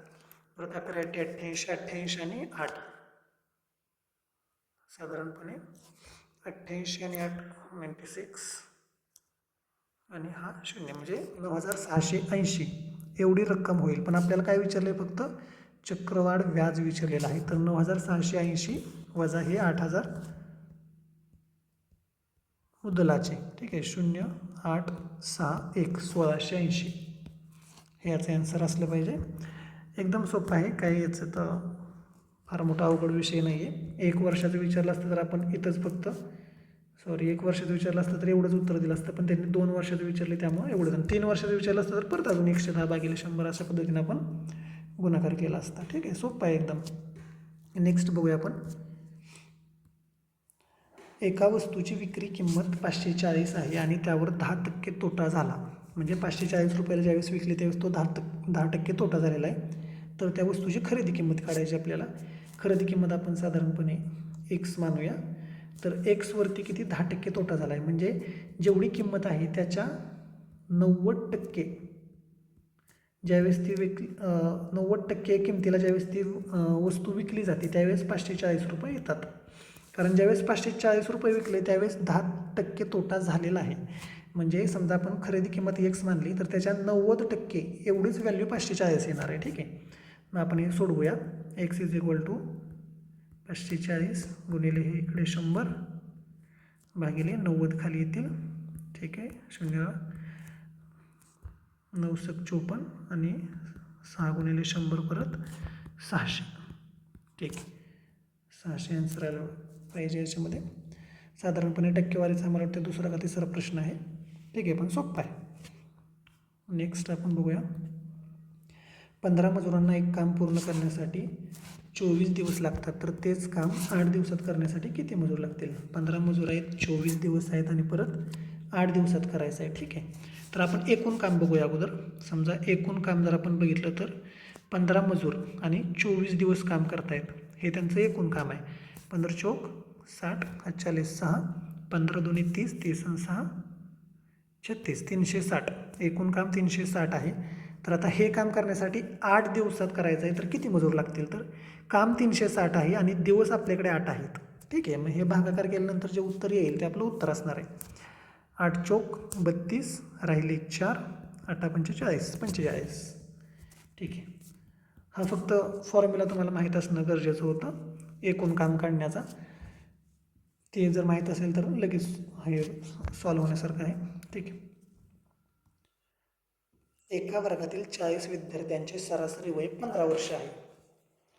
परत 11 88 88 आणि 8 साधारणपणे 88 आणि 8 96 आणि हा 0 म्हणजे 9,680 एवढी रक्कम होईल. पण आपल्याला काय विचारलं आहे, फक्त चक्रवाढ व्याज विचारलेलं आहे. तर 9,680 वजा हे 8,000 मुद्दलाचे. ठीक आहे, 0 8 6 1 1,680 हे याचं ॲन्सर असलं पाहिजे. एकदम सोपं आहे, काही याचं तर फार मोठा अवघड विषय नाही आहे. 1 वर्षाचं विचारलं असतं तर आपण इथंच फक्त 1 वर्षाचं विचारलं असतं तर एवढंच उत्तर दिलं असतं. पण त्यांनी 2 वर्षाचं विचारले त्यामुळे एवढं. 3 वर्षाचं विचारलं असतं तर परत अजून 110 भागिले 100 अशा पद्धतीने आपण गुणाकार केला असता. ठीक आहे, सोपं आहे एकदम. नेक्स्ट बघूया आपण. एका वस्तूची विक्री किंमत 540 आहे आणि त्यावर 10% तोटा झाला. म्हणजे 540 रुपयाला ज्यावेळेस विकली त्यावेळेस तो 10% तोटा झालेला आहे. तर त्या वस्तूची खरेदी किंमत काढायची आपल्याला. खरेदी किंमत आपण साधारणपणे x मानूया. तर x वरती किती 10% तोटा झाला आहे, म्हणजे जेवढी किंमत आहे त्याच्या 90% ज्यावेळेस ती 90% किमतीला ज्यावेळेस ती वस्तू विकली जाते त्यावेळेस 540 रुपये येतात. कारण ज्यावेळेस 540 रुपये विकले त्यावेळेस 10% तोटा झालेला आहे. म्हणजे समजा आपण खरेदी किंमत x मानली तर त्याच्या 90% एवढीच व्हॅल्यू 540 येणार आहे. ठीक आहे, मग आपण हे सोडवूया. x = 540 गुणिले हे इकडे 100 भागिले 90 खाली येतील. ठीक आहे, 0 9 54 आणि 6 गुणिले 100 परत 600. ठीक आहे, 600 आन्सर आलं पाहिजे याच्यामध्ये. साधारणपणे टक्केवारीचा मला वाटतं दुसरा का तिसरा प्रश्न आहे. ठीक आहे, पण सोपा आहे. नेक्स्ट आपण बघूया. 15 मजुरांना एक काम पूर्ण करण्यासाठी 24 दिवस लागतात, तर तेच काम 8 दिवसात करण्यासाठी किती मजूर लागतील? 15 मजूर आहेत, 24 दिवस आहेत आणि परत 8 दिवसात करायचं आहे. ठीक आहे, तर आपण एकूण काम बघूया अगोदर. समजा एकूण काम जर आपण बघितलं तर 15 मजूर आणि 24 दिवस काम करतायत, हे त्यांचं एकूण काम आहे. 15 चौक 60, 40 6, 15 दोन्ही 30, 30 आणि 6 36, 360. एकूण काम 360 आहे. तर आता हे काम करण्यासाठी 8 दिवसात करायचं आहे, तर किती मजूर लागतील? तर काम 360 आहे आणि दिवस आपल्याकडे 8 आहेत. ठीक आहे, मग हे भागाकार केल्यानंतर जे उत्तर येईल ते आपलं उत्तर असणार आहे. 8 चौक 32, राहिले 4, 8 पंचे 40, 45. ठीक आहे, हा फक्त फॉर्म्युला तुम्हाला माहीत असणं गरजेचं होतं एकूण काम काढण्याचा. ते जर माहीत असेल तर लगेच हे सॉल्व्ह होण्यासारखं आहे. ठीक आहे, एका वर्गातील 40 विद्यार्थ्यांचे सरासरी वय 15 वर्ष आहे.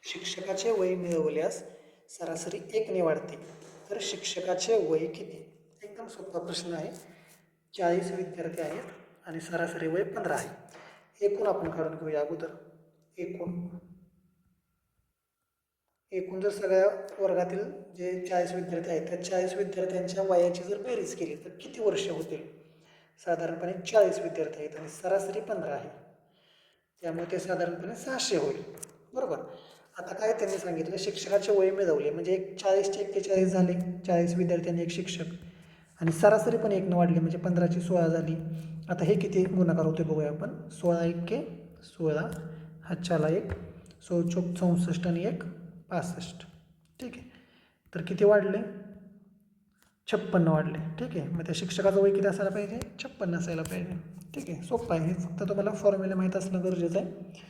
शिक्षकाचे वय मिळवल्यास सरासरी 1 ने वाढते, तर शिक्षकाचे वय किती? एकदम सोपा प्रश्न आहे. 40 विद्यार्थी आहेत आणि सरासरी वय 15 आहे. एकूण आपण काढून घेऊया अगोदर. एकूण जर सगळ्या वर्गातील जे 40 विद्यार्थी आहेत त्या 40 विद्यार्थ्यांच्या वयाची जर बेरीज केली तर किती वर्ष होतील? साधारणपणे 40 विद्यार्थी आहेत आणि सरासरी 15 आहे, त्यामुळे ते साधारणपणे 600 होईल. बरोबर. आता काय त्यांनी सांगितलं, शिक्षकाचे वय मिळवले म्हणजे 40चे 41 झाले, 40 विद्यार्थ्यांनी एक शिक्षक, आणि सरासरी पण 1 वाढली म्हणजे 15ची 16 झाली. आता हे किती गुणाकार होते बघूया आपण. 16 1 16, हातच्याला 1, 16 चौक 64 आणि 1 65. ठीक आहे, तर किती वाढले? 56 वाढले. ठीक आहे, मग त्या शिक्षकाचं वय किती असायला पाहिजे? 56 असायला पाहिजे. ठीक आहे, सोपं आहे. हे फक्त तुम्हाला फॉर्म्युला माहीत असणं गरजेचं आहे.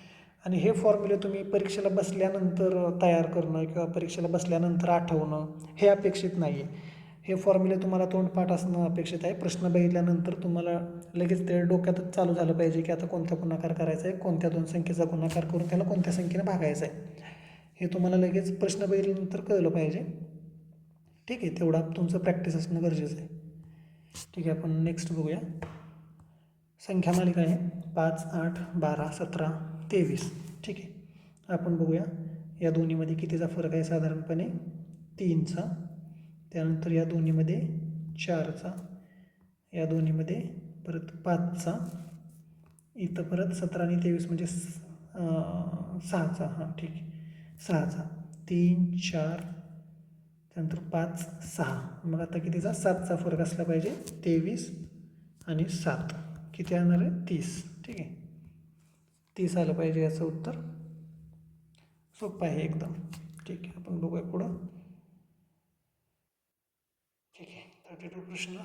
आणि हे फॉर्म्युले तुम्ही परीक्षेला बसल्यानंतर तयार करणं किंवा परीक्षेला बसल्यानंतर आठवणं हे अपेक्षित नाही आहे. हे फॉर्म्युले तुम्हाला तोंडपाठ असणं अपेक्षित आहे. प्रश्न बघितल्यानंतर तुम्हाला लगेच ते डोक्यातच चालू झालं पाहिजे की आता कोणता गुणाकार करायचा आहे, कोणत्या दोन संख्येचा गुणाकार करून त्याला कोणत्या संख्येने भागायचं आहे, हे तुम्हाला लगेच प्रश्न बघितल्यानंतर कळलं पाहिजे. ठीक आहे, तेवढा तुमचं प्रॅक्टिस असणं गरजेचं आहे. ठीक आहे, आपण नेक्स्ट बघूया. संख्या मालिका आहे 5 8 12 17 23. ठीक आहे, आपण बघूया या दोन्हीमध्ये कितीचा फरक आहे. साधारणपणे 3चा. त्यानंतर या दोन्हीमध्ये 4चा, या दोन्हीमध्ये परत 5चा, इथं परत 17 आणि 23 म्हणजे 6चा. हां ठीक आहे, 6चा. 3 4, त्यानंतर 5 6. मग आता कितीचा? 7चा फरक असला पाहिजे. 23 आणि 7 किती येणार आहे? 30. ठीक आहे, 30 आलं पाहिजे याचं उत्तर. सोपं आहे एकदम. ठीक आहे, आपण बघूया पुढं. ठीक आहे, 32 प्रश्न.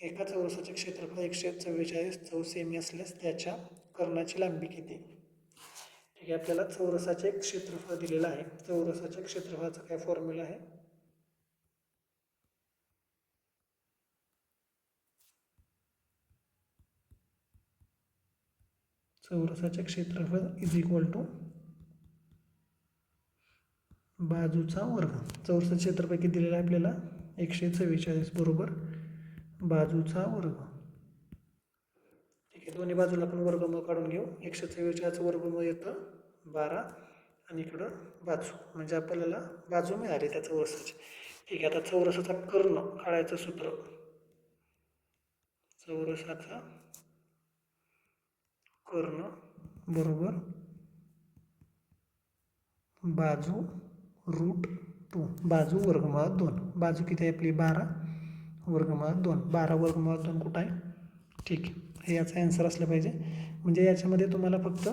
एका चौरसाचे क्षेत्रफळ 144 चौरस सेमी असल्यास त्याच्या कर्णाची लांबी किती? ठीक आहे, आपल्याला चौरसाचे क्षेत्रफळ दिलेलं आहे. चौरसाच्या क्षेत्रफळाचा काय फॉर्म्युला आहे? चौरसाचे क्षेत्रफळ इज इक्वल टू बाजूचा वर्ग. चौरसाचे क्षेत्रफळ किती दिलेलं आहे आपल्याला? 144 बरोबर बाजूचा वर्ग. ठीक आहे, दोन्ही बाजूला आपण वर्गमूळ काढून घेऊ. 144 वर्गमूळ येतं 12 आणि इकडं बाजू, म्हणजे आपल्याला बाजू मिळाली त्या चौरसाची. ठीक आहे, आता चौरसाचा कर्ण काढायचं सूत्र. चौरसाचा कर्ण बरोबर बाजू √2, बाजू वर्गमुळात 2. बाजू किती आहे आपली? 12 वर्गमुळात 2. 12 वर्गमुळात 2 कुठं आहे? ठीक आहे, हे याचा ॲन्सर असलं पाहिजे. म्हणजे याच्यामध्ये तुम्हाला फक्त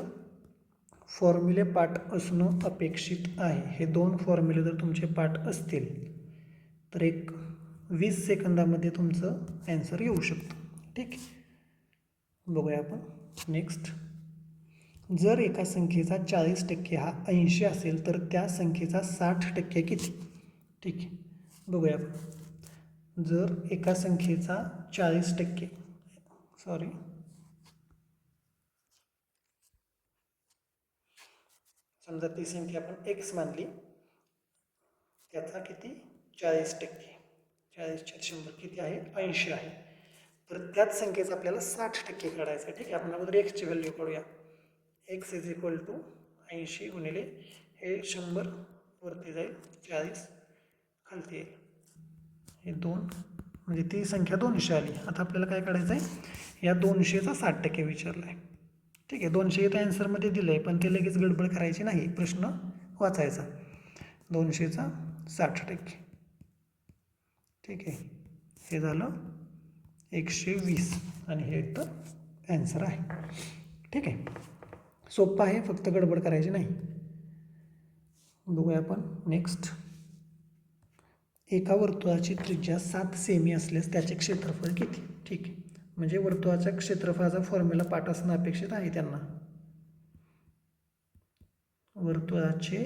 फॉर्म्युले पाठ असणं अपेक्षित आहे. हे 2 फॉर्म्युले जर तुमचे पाठ असतील तर एक 20 सेकंदामध्ये तुमचं ॲन्सर येऊ शकतं. ठीक, बघूया आपण नेक्स्ट. जर एका संख्येचा 40% हा 80 असेल तर त्या संख्येचा 60% किती? ठीक आहे, बघूया आपण. जर एका संख्येचा 40%, समजा ती संख्या आपण x मानली, त्याचा किती? 40%. 40/100 किती आहे? 80 आहे. तर त्याच संख्येचा आपल्याला 60% काढायचं आहे. ठीक आहे, आपण अगोदर x ची व्हॅल्यू काढूया. x इज इक्वल टू 80 गुणिले हे 100 वरती जाईल 40 खालती येईल. हे 2 म्हणजे ती संख्या 200 आली. आता आपल्याला काय काढायचं आहे, या 200चा 60% विचारला आहे. ठीक आहे, 200 इथं ॲन्सरमध्ये दिलं आहे, पण ते लगेच गडबड करायची नाही, प्रश्न वाचायचा. 200चा 60%. ठीक आहे, हे झालं 120 आणि हे इथं ॲन्सर आहे. ठीक आहे, सोपं आहे, फक्त गडबड करायची नाही. बघूया आपण नेक्स्ट. एका वर्तुळाची त्रिज्या 7 सेमी असल्यास त्याचे क्षेत्रफळ किती? ठीक आहे, म्हणजे वर्तुळाच्या क्षेत्रफळाचा फॉर्म्युला पाठ असणं अपेक्षित आहे त्यांना. वर्तुळाचे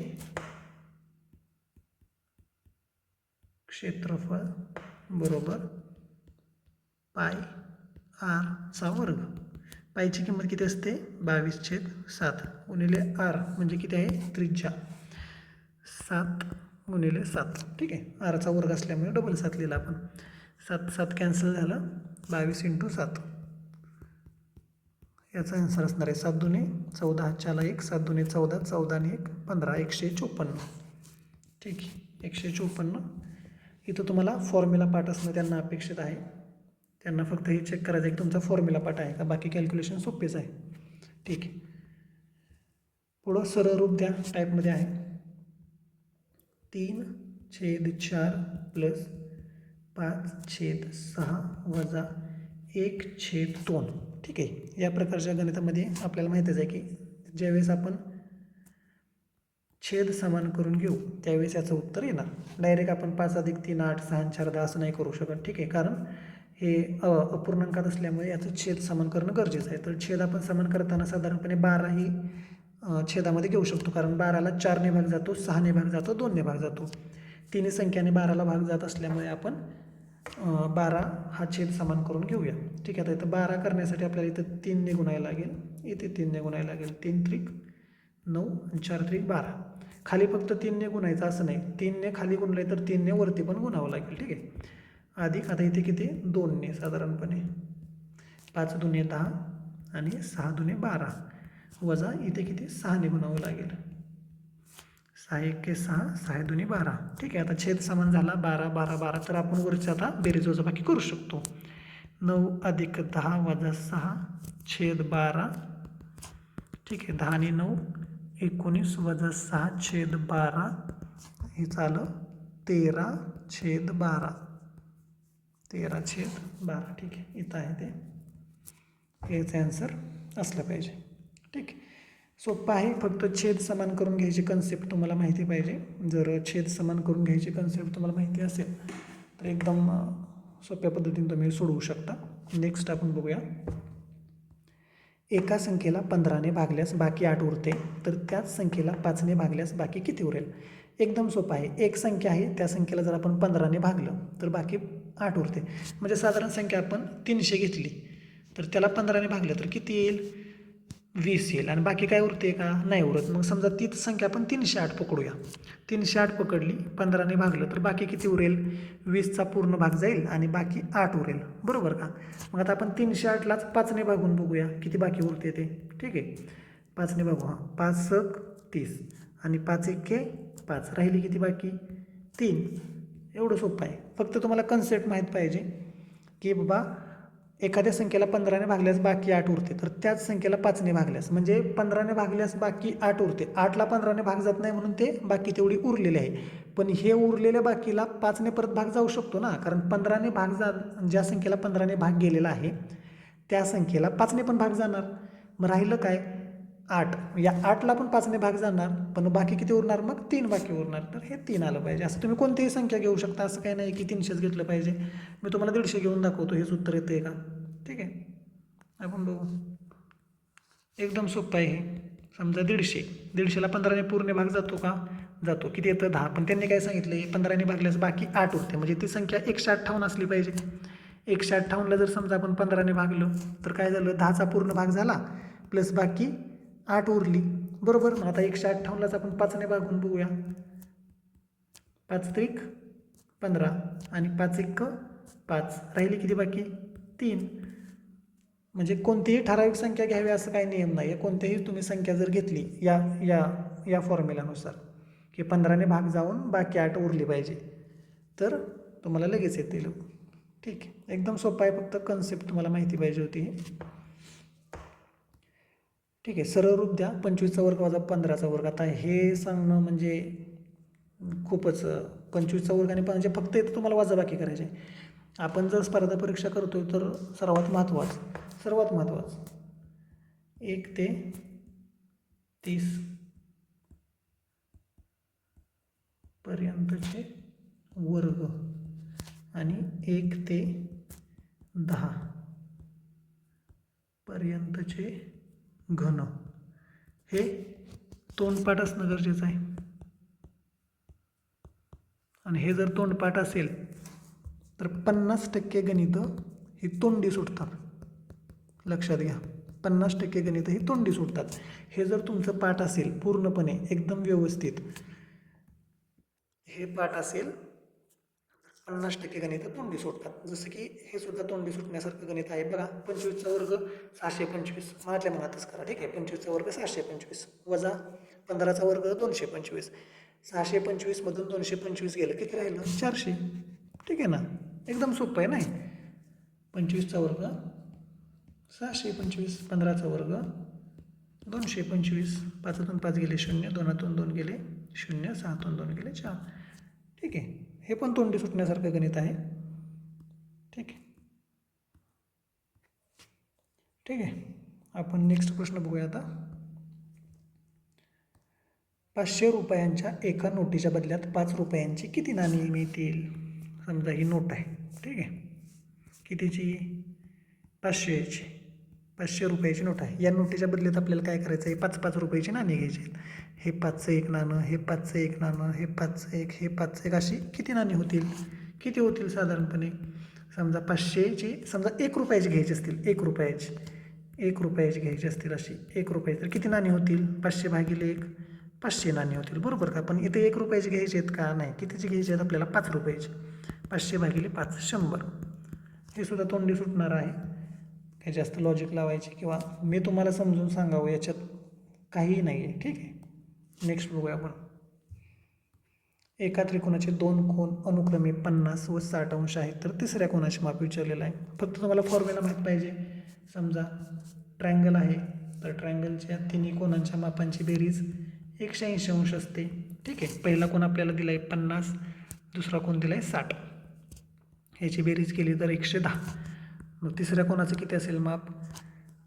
क्षेत्रफळ बरोबर पाय आर चा वर्ग. पायची किंमत किती असते? 22/7 गुणिले आर म्हणजे किती आहे? त्रिज्या 7 गुणिले 7. ठीक आहे, आरचा वर्ग असल्यामुळे डबल 7 लिहिला आपण. 7 7 कॅन्सल झालं, 22 × 7. याचा आन्सर असणार आहे 7 दुने 14, 1 7 दुने 14, 14 आणि 1 15, 154. ठीक आहे, 154. इथं तुम्हाला फॉर्म्युला पाठ असणं त्यांना अपेक्षित आहे. त्यांना फक्त हे चेक करायचं आहे की तुमचा फॉर्म्युला पाठ आहे का, बाकी कॅल्क्युलेशन सोपेच आहे. ठीक आहे, पुढं सरळ रूप द्या टाईपमध्ये आहे. 3/4 + 5/6 वजा 1/2. ठीक आहे, या प्रकारच्या गणितामध्ये आपल्याला माहितीच आहे की ज्यावेळेस आपण छेद समान करून घेऊ त्यावेळेस याचं उत्तर येणार. डायरेक्ट आपण 5 + 3 8 6 4 10 असं नाही करू शकत. ठीक आहे, कारण हे अपूर्णांकात असल्यामुळे याचं छेद समान करणं गरजेचं आहे. तर छेद आपण समान करताना साधारणपणे 12 ही छेदामध्ये घेऊ शकतो, कारण 12ला 4ने भाग जातो, 6ने भाग जातो, 2ने भाग जातो. तिन्ही संख्याने 12ला भाग जात असल्यामुळे आपण 12 हा छेद समान करून घेऊया. ठीक आहे, आता इथं 12 करण्यासाठी आपल्याला इथं 3ने गुणायला लागेल, इथे 3ने गुणायला लागेल. 3 त्रिक 9 आणि 4 त्रिक 12. खाली फक्त 3ने गुणायचं असं नाही, 3ने खाली गुणले तर 3ने वरती पण गुणावं लागेल. ठीक आहे, अधिक आता इथे किती 2ने साधारणपणे 5 दुने 10 आणि 6 दुने 12 वजा इथे किती 6ने गुणावं लागेल. 6 1 6 6 2 12. ठीक आहे, आता छेद समान झाला 12 12 12. तर आपण वरची आता बेरीज वजाबाकी करू शकतो. 9 + 10 - 6 छेद 12. ठीक आहे, 10 आणि 9 19 - 6 छेद 12. हे झालं 13/12. 13/12. ठीक आहे, इथं आहे ते, हेच ॲन्सर असलं पाहिजे. ठीक आहे, सोपं आहे, फक्त छेद समान करून घ्यायची कन्सेप्ट तुम्हाला माहिती पाहिजे. जर छेद समान करून घ्यायची कन्सेप्ट तुम्हाला माहिती असेल तर एकदम सोप्या पद्धतीने तुम्ही सोडवू शकता. नेक्स्ट आपण बघूया. एका संख्येला 15ने भागल्यास बाकी 8 उरते, तर त्याच संख्येला 5ने भागल्यास बाकी किती उरेल? एकदम सोपं आहे. एक संख्या आहे, त्या संख्येला जर आपण 15ने भागलं तर बाकी 8 उरते. म्हणजे साधारण संख्या आपण 300 घेतली तर त्याला 15ने भागलं तर किती येईल? 20 येईल. आणि बाकी काय उरते का? नाही उरत. मग समजा तीच संख्या आपण 308 पकडूया. 308 पकडली, 15ने भागलं तर बाकी किती उरेल? 20चा पूर्ण भाग जाईल आणि बाकी 8 उरेल, बरोबर का? मग आता आपण 308लाच 5ने भागून बघूया किती बाकी उरते ते. ठीक आहे, 5ने भागू. हां, 5 × 30 आणि 5 × 5 राहिली किती बाकी? 3. एवढं सोपं आहे. फक्त तुम्हाला कन्सेप्ट माहीत पाहिजे की बाबा एखाद्या संख्येला 15ने भागल्यास बाकी 8 उरते, तर त्याच संख्येला 5ने भागल्यास म्हणजे 15ने भागल्यास बाकी 8 उरते. 8ला 15ने भाग जात नाही म्हणून ते बाकी तेवढी उरलेली आहे. पण हे उरलेल्या बाकीला 5ने परत भाग जाऊ शकतो ना, कारण 15ने भाग ज्या संख्येला 15ने भाग गेलेला आहे त्या संख्येला 5ने पण भाग जाणार. मग राहिलं काय? 8. या 8ला पण 5ने भाग जाणार, पण बाकी किती उरणार? मग 3 बाकी उरणार. तर हे 3 आलं पाहिजे. असं तुम्ही कोणतीही संख्या घेऊ शकता, असं काही नाही की 300च घेतलं पाहिजे. मी तुम्हाला 150 घेऊन दाखवतो, हेच उत्तर येतं आहे का? ठीक आहे, आपण बघू. एकदम सोपं आहे हे. समजा 150ला 15ने पूर्ण भाग जातो का? जातो. किती येतं? 10. पण त्यांनी काय सांगितलं? 15ने भागल्यास बाकी 8 उरते, म्हणजे ती संख्या 158 असली पाहिजे. 158ला जर समजा आपण 15ने भागलं तर काय झालं? 10चा पूर्ण भाग झाला प्लस बाकी 8 उरली, बरोबर. मग आता 158लाच आपण 5ने भागून बघूया. 5 त्रिक 15 आणि 5 1 5 राहिली किती बाकी? 3. म्हणजे कोणतीही ठराविक संख्या घ्यावी असं काही नियम नाही आहे. कोणत्याही तुम्ही संख्या जर घेतली या या या फॉर्म्युल्यानुसार की 15ने भाग जाऊन बाकी 8 उरली पाहिजे, तर तुम्हाला लगेच येतील. ठीक आहे, एकदम सोपं आहे, फक्त कन्सेप्ट तुम्हाला माहिती पाहिजे होती. ठीक आहे, सरळ रूप द्या. 25चा वर्ग वजा 15चा वर्ग. आता हे सांगणं म्हणजे खूपच 25चा वर्ग आणि म्हणजे फक्त इथं तुम्हाला वजाबाकी करायची. आपण जर स्पर्धा परीक्षा करतोय तर सर्वात महत्त्वाचं 1 ते 30 पर्यंतचे वर्ग आणि 1 ते 10 पर्यंतचे घन हे तोंडपाठ असणं गरजेचं आहे. आणि हे जर तोंडपाठ असेल तर 50% गणितं ही तोंडी सुटतात. लक्षात घ्या, 50% गणितं ही तोंडी सुटतात. हे जर तुमचं पाठ असेल पूर्णपणे एकदम व्यवस्थित, हे पाठ असेल 50% गणितं तोंडी सुटतात. जसं की हे सुद्धा तोंडी सुटण्यासारखं गणित आहे बघा. 25चा वर्ग 625 मनातल्या मनातच करा. ठीक आहे, 25चा वर्ग 625 वजा 15चा वर्ग 225. 625 मधून 225 गेलं, किती राहिलं? 400. ठीक आहे ना, एकदम सोपं आहे नाही. 25चा वर्ग 625, 15चा वर्ग 225, 5तून 5 गेले 0, 2तून 2 गेले 0, 6तून 2 गेले 4. ठीक आहे, हे पण तोंडी सुटण्यासारखं गणित आहे. ठीक आहे, ठीक आहे, आपण नेक्स्ट प्रश्न बघूया आता. 500 रुपयांच्या एका नोटीच्या बदल्यात 5 रुपयांची किती नाणी मिळतील? समजा ही नोट आहे. ठीक आहे, कितीची? 500ची. 500 रुपयाची नोट आहे. या नोटीच्या बदल्यात आपल्याला काय करायचं आहे? 5-5 रुपयाची नाणी घ्यायची आहेत. हे 5चं एक नाणं, हे 5चं एक नाणं, हे 5चं एक, हे 5चं एक, अशी किती नाणी होतील? किती होतील साधारणपणे? समजा 500ची, समजा 1 रुपयाची घ्यायची असतील, 1 रुपयाची घ्यायची असतील, अशी 1 रुपयाची, तर किती नाणी होतील? 500 भागिले 1, 500 नाणी होतील. बरोबर का? पण इथे 1 रुपयाची घ्यायची आहेत का? नाही. कितीची घ्यायची आहेत आपल्याला? 5 रुपयाची. 500 भागिले 5, 100. हे सुद्धा तोंडी सुटणार आहे. काही जास्त लॉजिक लावायचे किंवा मी तुम्हाला समजून सांगावं याच्यात काहीही नाही आहे. ठीक आहे, नेक्स्ट बघूया आपण. एका त्रिकोणाचे 2 कोन अनुक्रमे 50 व 60 अंश आहेत, तर तिसऱ्या कोणाचे माप विचारलेलं आहे. फक्त तुम्हाला फॉर्म्युला माहीत पाहिजे. समजा ट्रायंगल आहे, तर ट्रायंगलच्या तिन्ही कोणांच्या मापांची बेरीज 180 अंश असते. ठीक आहे, पहिला कोण आपल्याला दिला आहे 50, दुसरा कोण दिला आहे 60. ह्याची बेरीज केली तर 110. मग तिसऱ्या कोणाचं किती असेल माप?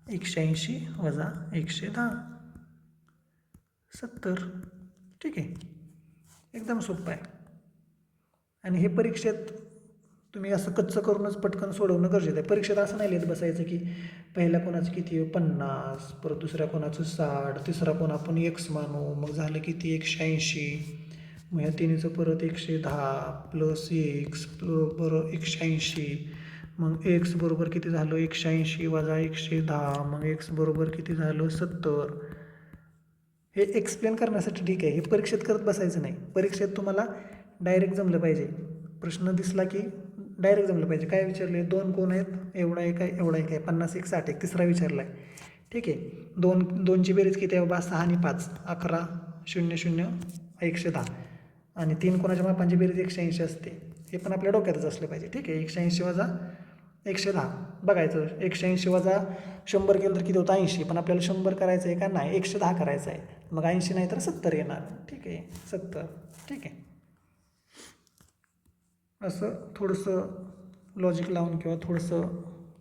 180 वजा 110, 70. ठीक आहे, एकदम सोपं आहे. आणि हे परीक्षेत तुम्ही असं कच्चं करूनच पटकन सोडवणं गरजेचं आहे. परीक्षेत असं नाही लिहित बसायचं की पहिल्या कोणाचं किती 50, परत दुसऱ्या कोणाचं 60, तिसरा कोण आपण x मानू, मग झालं किती 180, मग ह्या तिन्हीचं परत 110 प्लस x बरोबर 180, मग x बरोबर किती झालं 180 वजा 110, मग x बरोबर किती झालं 70. हे एक्सप्लेन करण्यासाठी ठीक आहे, हे परीक्षेत करत बसायचं नाही. परीक्षेत तुम्हाला डायरेक्ट जमलं पाहिजे. प्रश्न दिसला की डायरेक्ट जमलं पाहिजे. काय विचारले? 2 कोण आहेत? एवढा एक आहे, एवढा एक आहे, 50 एक 60 एक, तिसरा विचारला आहे. ठीक आहे, 2ची बेरीज किती आहे बाबा? 6 आणि 5, 11, 0 0, 110. आणि 3 कोणाच्या मापांची बेरीज 180 असते. हे पण आपल्या डोक्यातच असलं पाहिजे. ठीक आहे, 180 वजा 110 बघायचं. 180 वजा 100 केलं तर किती होतं? 80. पण आपल्याला 100 करायचं आहे का? नाही, 110 करायचं आहे. मग 80 नाही तर 70 येणार. ठीक आहे, 70. ठीक आहे, असं थोडंसं लॉजिक लावून किंवा थोडंसं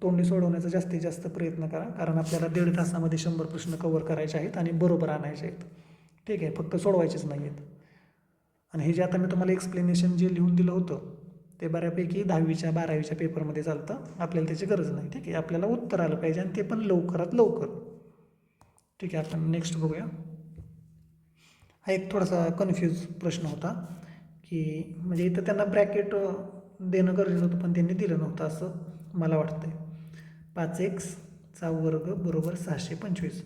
तोंडी सोडवण्याचा जास्तीत जास्त प्रयत्न करा. कारण आपल्याला 1.5 तासामध्ये 100 प्रश्न कवर करायचे आहेत आणि बरोबर आणायचे आहेत. ठीक आहे, फक्त सोडवायचेच नाही आहेत. आणि हे जे आता मी तुम्हाला एक्सप्लेनेशन जे लिहून दिलं होतं ते बऱ्यापैकी 10वीच्या 12वीच्या पेपरमध्ये चालतं. आपल्याला त्याची गरज नाही. ठीक आहे, आपल्याला उत्तर आलं पाहिजे आणि ते पण लवकरात लवकर. ठीक आहे, आपण नेक्स्ट बघूया. हा एक थोडासा कन्फ्यूज प्रश्न होता की म्हणजे इथं त्यांना ब्रॅकेट देणं गरजेचं होतं पण त्यांनी दिलं नव्हतं असं मला वाटतं. 5x वर्ग बरोबर 625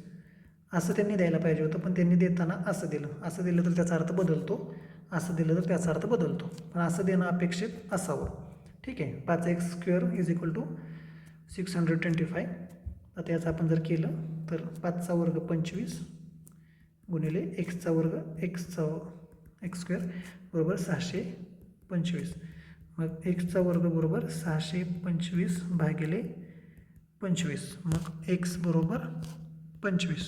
असं त्यांनी द्यायला पाहिजे होतं, पण त्यांनी देताना असं दिलं. असं दिलं तर त्याचा अर्थ बदलतो, असं दिलं तर त्याचा अर्थ बदलतो, पण असं देणं अपेक्षित असावं. ठीक आहे, 5x² = 625. आता याचं आपण जर केलं तर 5चा वर्ग 25 गुणिले x चा वर्ग x एक्स स्क्वेअर बरोबर 625. मग एक्सचा वर्ग बरोबर 625 भागिले 25. मग एक्स बरोबर 25.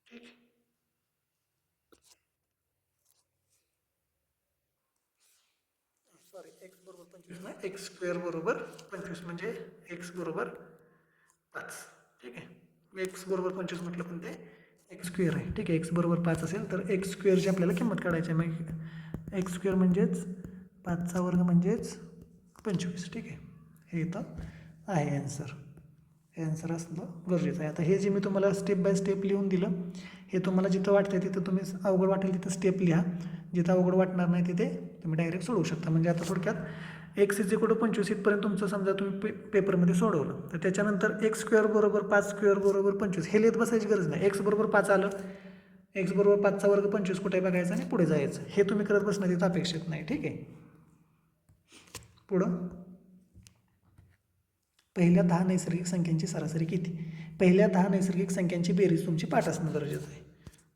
ठीक. सॉरी, एक्स बरोबर 25 नाही, एक्स स्क्वेअर बरोबर 25 म्हणजे एक्स बरोबर 5. ठीक आहे. एक्स बरोबर 25 म्हटलं पण ते एक्स स्क्वेअर आहे. ठीक आहे. एक्स बरोबर 5 असेल तर एक्स स्क्वेअरची आपल्याला किंमत काढायची आहे. मग एक्स स्क्वेअर म्हणजेच 5चा वर्ग म्हणजेच 25. ठीक आहे. हे इथं आहे ॲन्सर. हे ॲन्सर असणं गरजेचं आहे. आता हे जे मी तुम्हाला स्टेप बाय स्टेप लिहून दिलं, हे तुम्हाला जिथं वाटतं तिथं तुम्ही अवघड वाटेल तिथं स्टेप लिहा. जिथं अवघड वाटणार नाही तिथे तुम्ही डायरेक्ट सोडवू शकता. म्हणजे आता थोडक्यात एक्स इज इक्वल टू 25 इथपर्यंत तुमचं समजा तुम्ही पेपरमध्ये सोडवलं, तर त्याच्यानंतर एक्स स्क्वेअर बरोबर 5 स्क्वेअर बरोबर 25 हे लिहित बसायची गरज नाही. एक्स बरोबर 5 आलं, एक्स बरोबर 5चा वर्ग 25 कुठे बघायचं आणि पुढे जायचं. हे तुम्ही करत बसणं तिथं अपेक्षित नाही. ठीक आहे. पुढं पहिल्या 10 नैसर्गिक संख्यांची सरासरी किती? पहिल्या 10 नैसर्गिक संख्यांची बेरीज तुमची पाठ असणं गरजेचं आहे.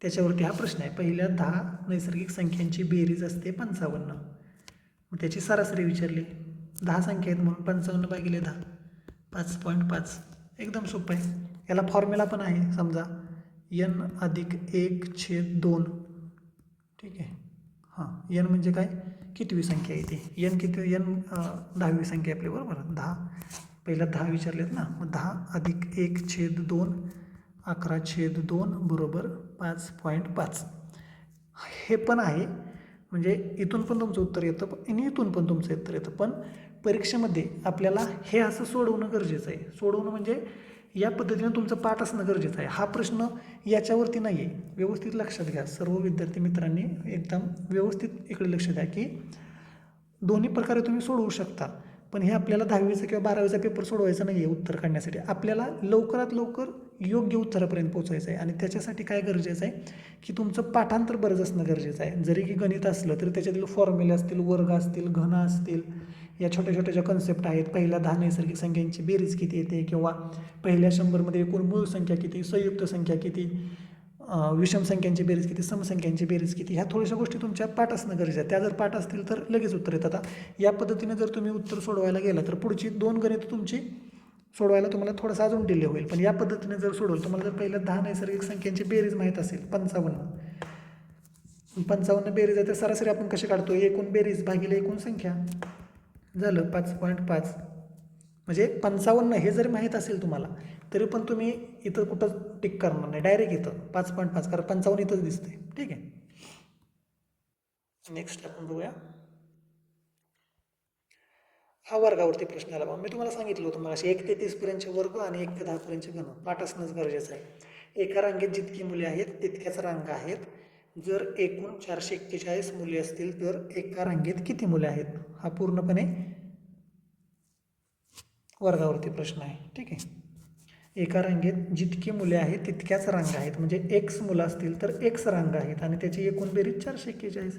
त्याच्यावरती हा प्रश्न आहे. पहिल्या 10 नैसर्गिक संख्यांची बेरीज असते 55. मग त्याची सरासरी विचारली. 10 संख्या आहेत म्हणून 55 भागिले 10 5.5. एकदम सोपं आहे. याला फॉर्म्युला पण आहे. समजा n अधिक 1/2. ठीक आहे. हां, n म्हणजे काय? कितवी संख्या येते? n किती? n 10वी संख्या आपली, बरोबर. 10 पहिल्या 10 विचारलेत ना, मग 10 अधिक 1/2 11/2 बरोबर 5.5. हे पण आहे. म्हणजे इथून पण तुमचं उत्तर येतं आणि इथून पण तुमचं उत्तर येतं. पण परीक्षेमध्ये आपल्याला हे असं सोडवणं गरजेचं आहे. सोडवणं म्हणजे या पद्धतीनं तुमचं पाठ असणं गरजेचं आहे. हा प्रश्न याच्यावरती नाही आहे. व्यवस्थित लक्षात घ्या सर्व विद्यार्थी मित्रांनी, एकदम व्यवस्थित इकडे लक्ष द्या की दोन्ही प्रकारे तुम्ही सोडवू शकता. पण हे आपल्याला 10वीचा किंवा 12वीचा पेपर सोडवायचा नाही आहे. उत्तर काढण्यासाठी आपल्याला लवकरात लवकर योग्य उत्तरापर्यंत पोहोचायचं आहे. आणि त्याच्यासाठी काय गरजेचं आहे की तुमचं पाठांतर बरंच असणं गरजेचं आहे. जरी की गणित असलं तरी त्याच्यातील फॉर्म्युले असतील, वर्ग असतील, घन असतील, या छोट्या छोट्या ज्या कन्सेप्ट आहेत. पहिल्या 10 नैसर्गिक संख्यांची बेरीज किती येते, किंवा पहिल्या 100मध्ये एकूण मूळ संख्या किती, संयुक्त संख्या किती, विषम संख्यांची बेरीज किती, समसंख्यांची बेरीज किती, ह्या थोड्याशा गोष्टी तुमच्या पाठ असणं गरजेचं आहे. त्या जर पाठ असतील तर लगेच उत्तर येतात. आता या पद्धतीने जर तुम्ही उत्तर सोडवायला गेला तर पुढची 2 गणित तुमची सोडवायला तुम्हाला थोडासा अजून डिले होईल. पण या पद्धतीने जर सोडवलं, तुम्हाला जर पहिल्या 10 नैसर्गिक संख्यांची बेरीज माहीत असेल 55 बेरीज आहे, तर सरासरी आपण कशी काढतो? एकूण बेरीज भागिले एकूण संख्या, झालं 5.5. म्हणजे 55 हे जरी माहीत असेल तुम्हाला तरी पण तुम्ही इथं कुठं टिक करणार नाही, डायरेक्ट इथं 5.5, कारण 55 इथंच दिसते. ठीक आहे. नेक्स्ट आपण बघूया. हा वर्गावरती प्रश्न आला. मी तुम्हाला सांगितलं होतं मग 1 ते 30 पर्यंतचे वर्ग आणि 1 ते 10 पर्यंतचे घन पाठ असणंच गरजेचं आहे. एका रांगेत जितकी मुले आहेत तितक्याच रांगा आहेत. जर एकूण 441 मुले असतील तर एका रांगेत किती मुले आहेत? हा पूर्णपणे वर्गावरती प्रश्न आहे. ठीक आहे. एका रांगेत जितकी मुले आहेत तितक्याच रांगा आहेत. म्हणजे एक्स मुलं असतील तर एक्स रांगा आहेत आणि त्याची एकूण बेरीज 441.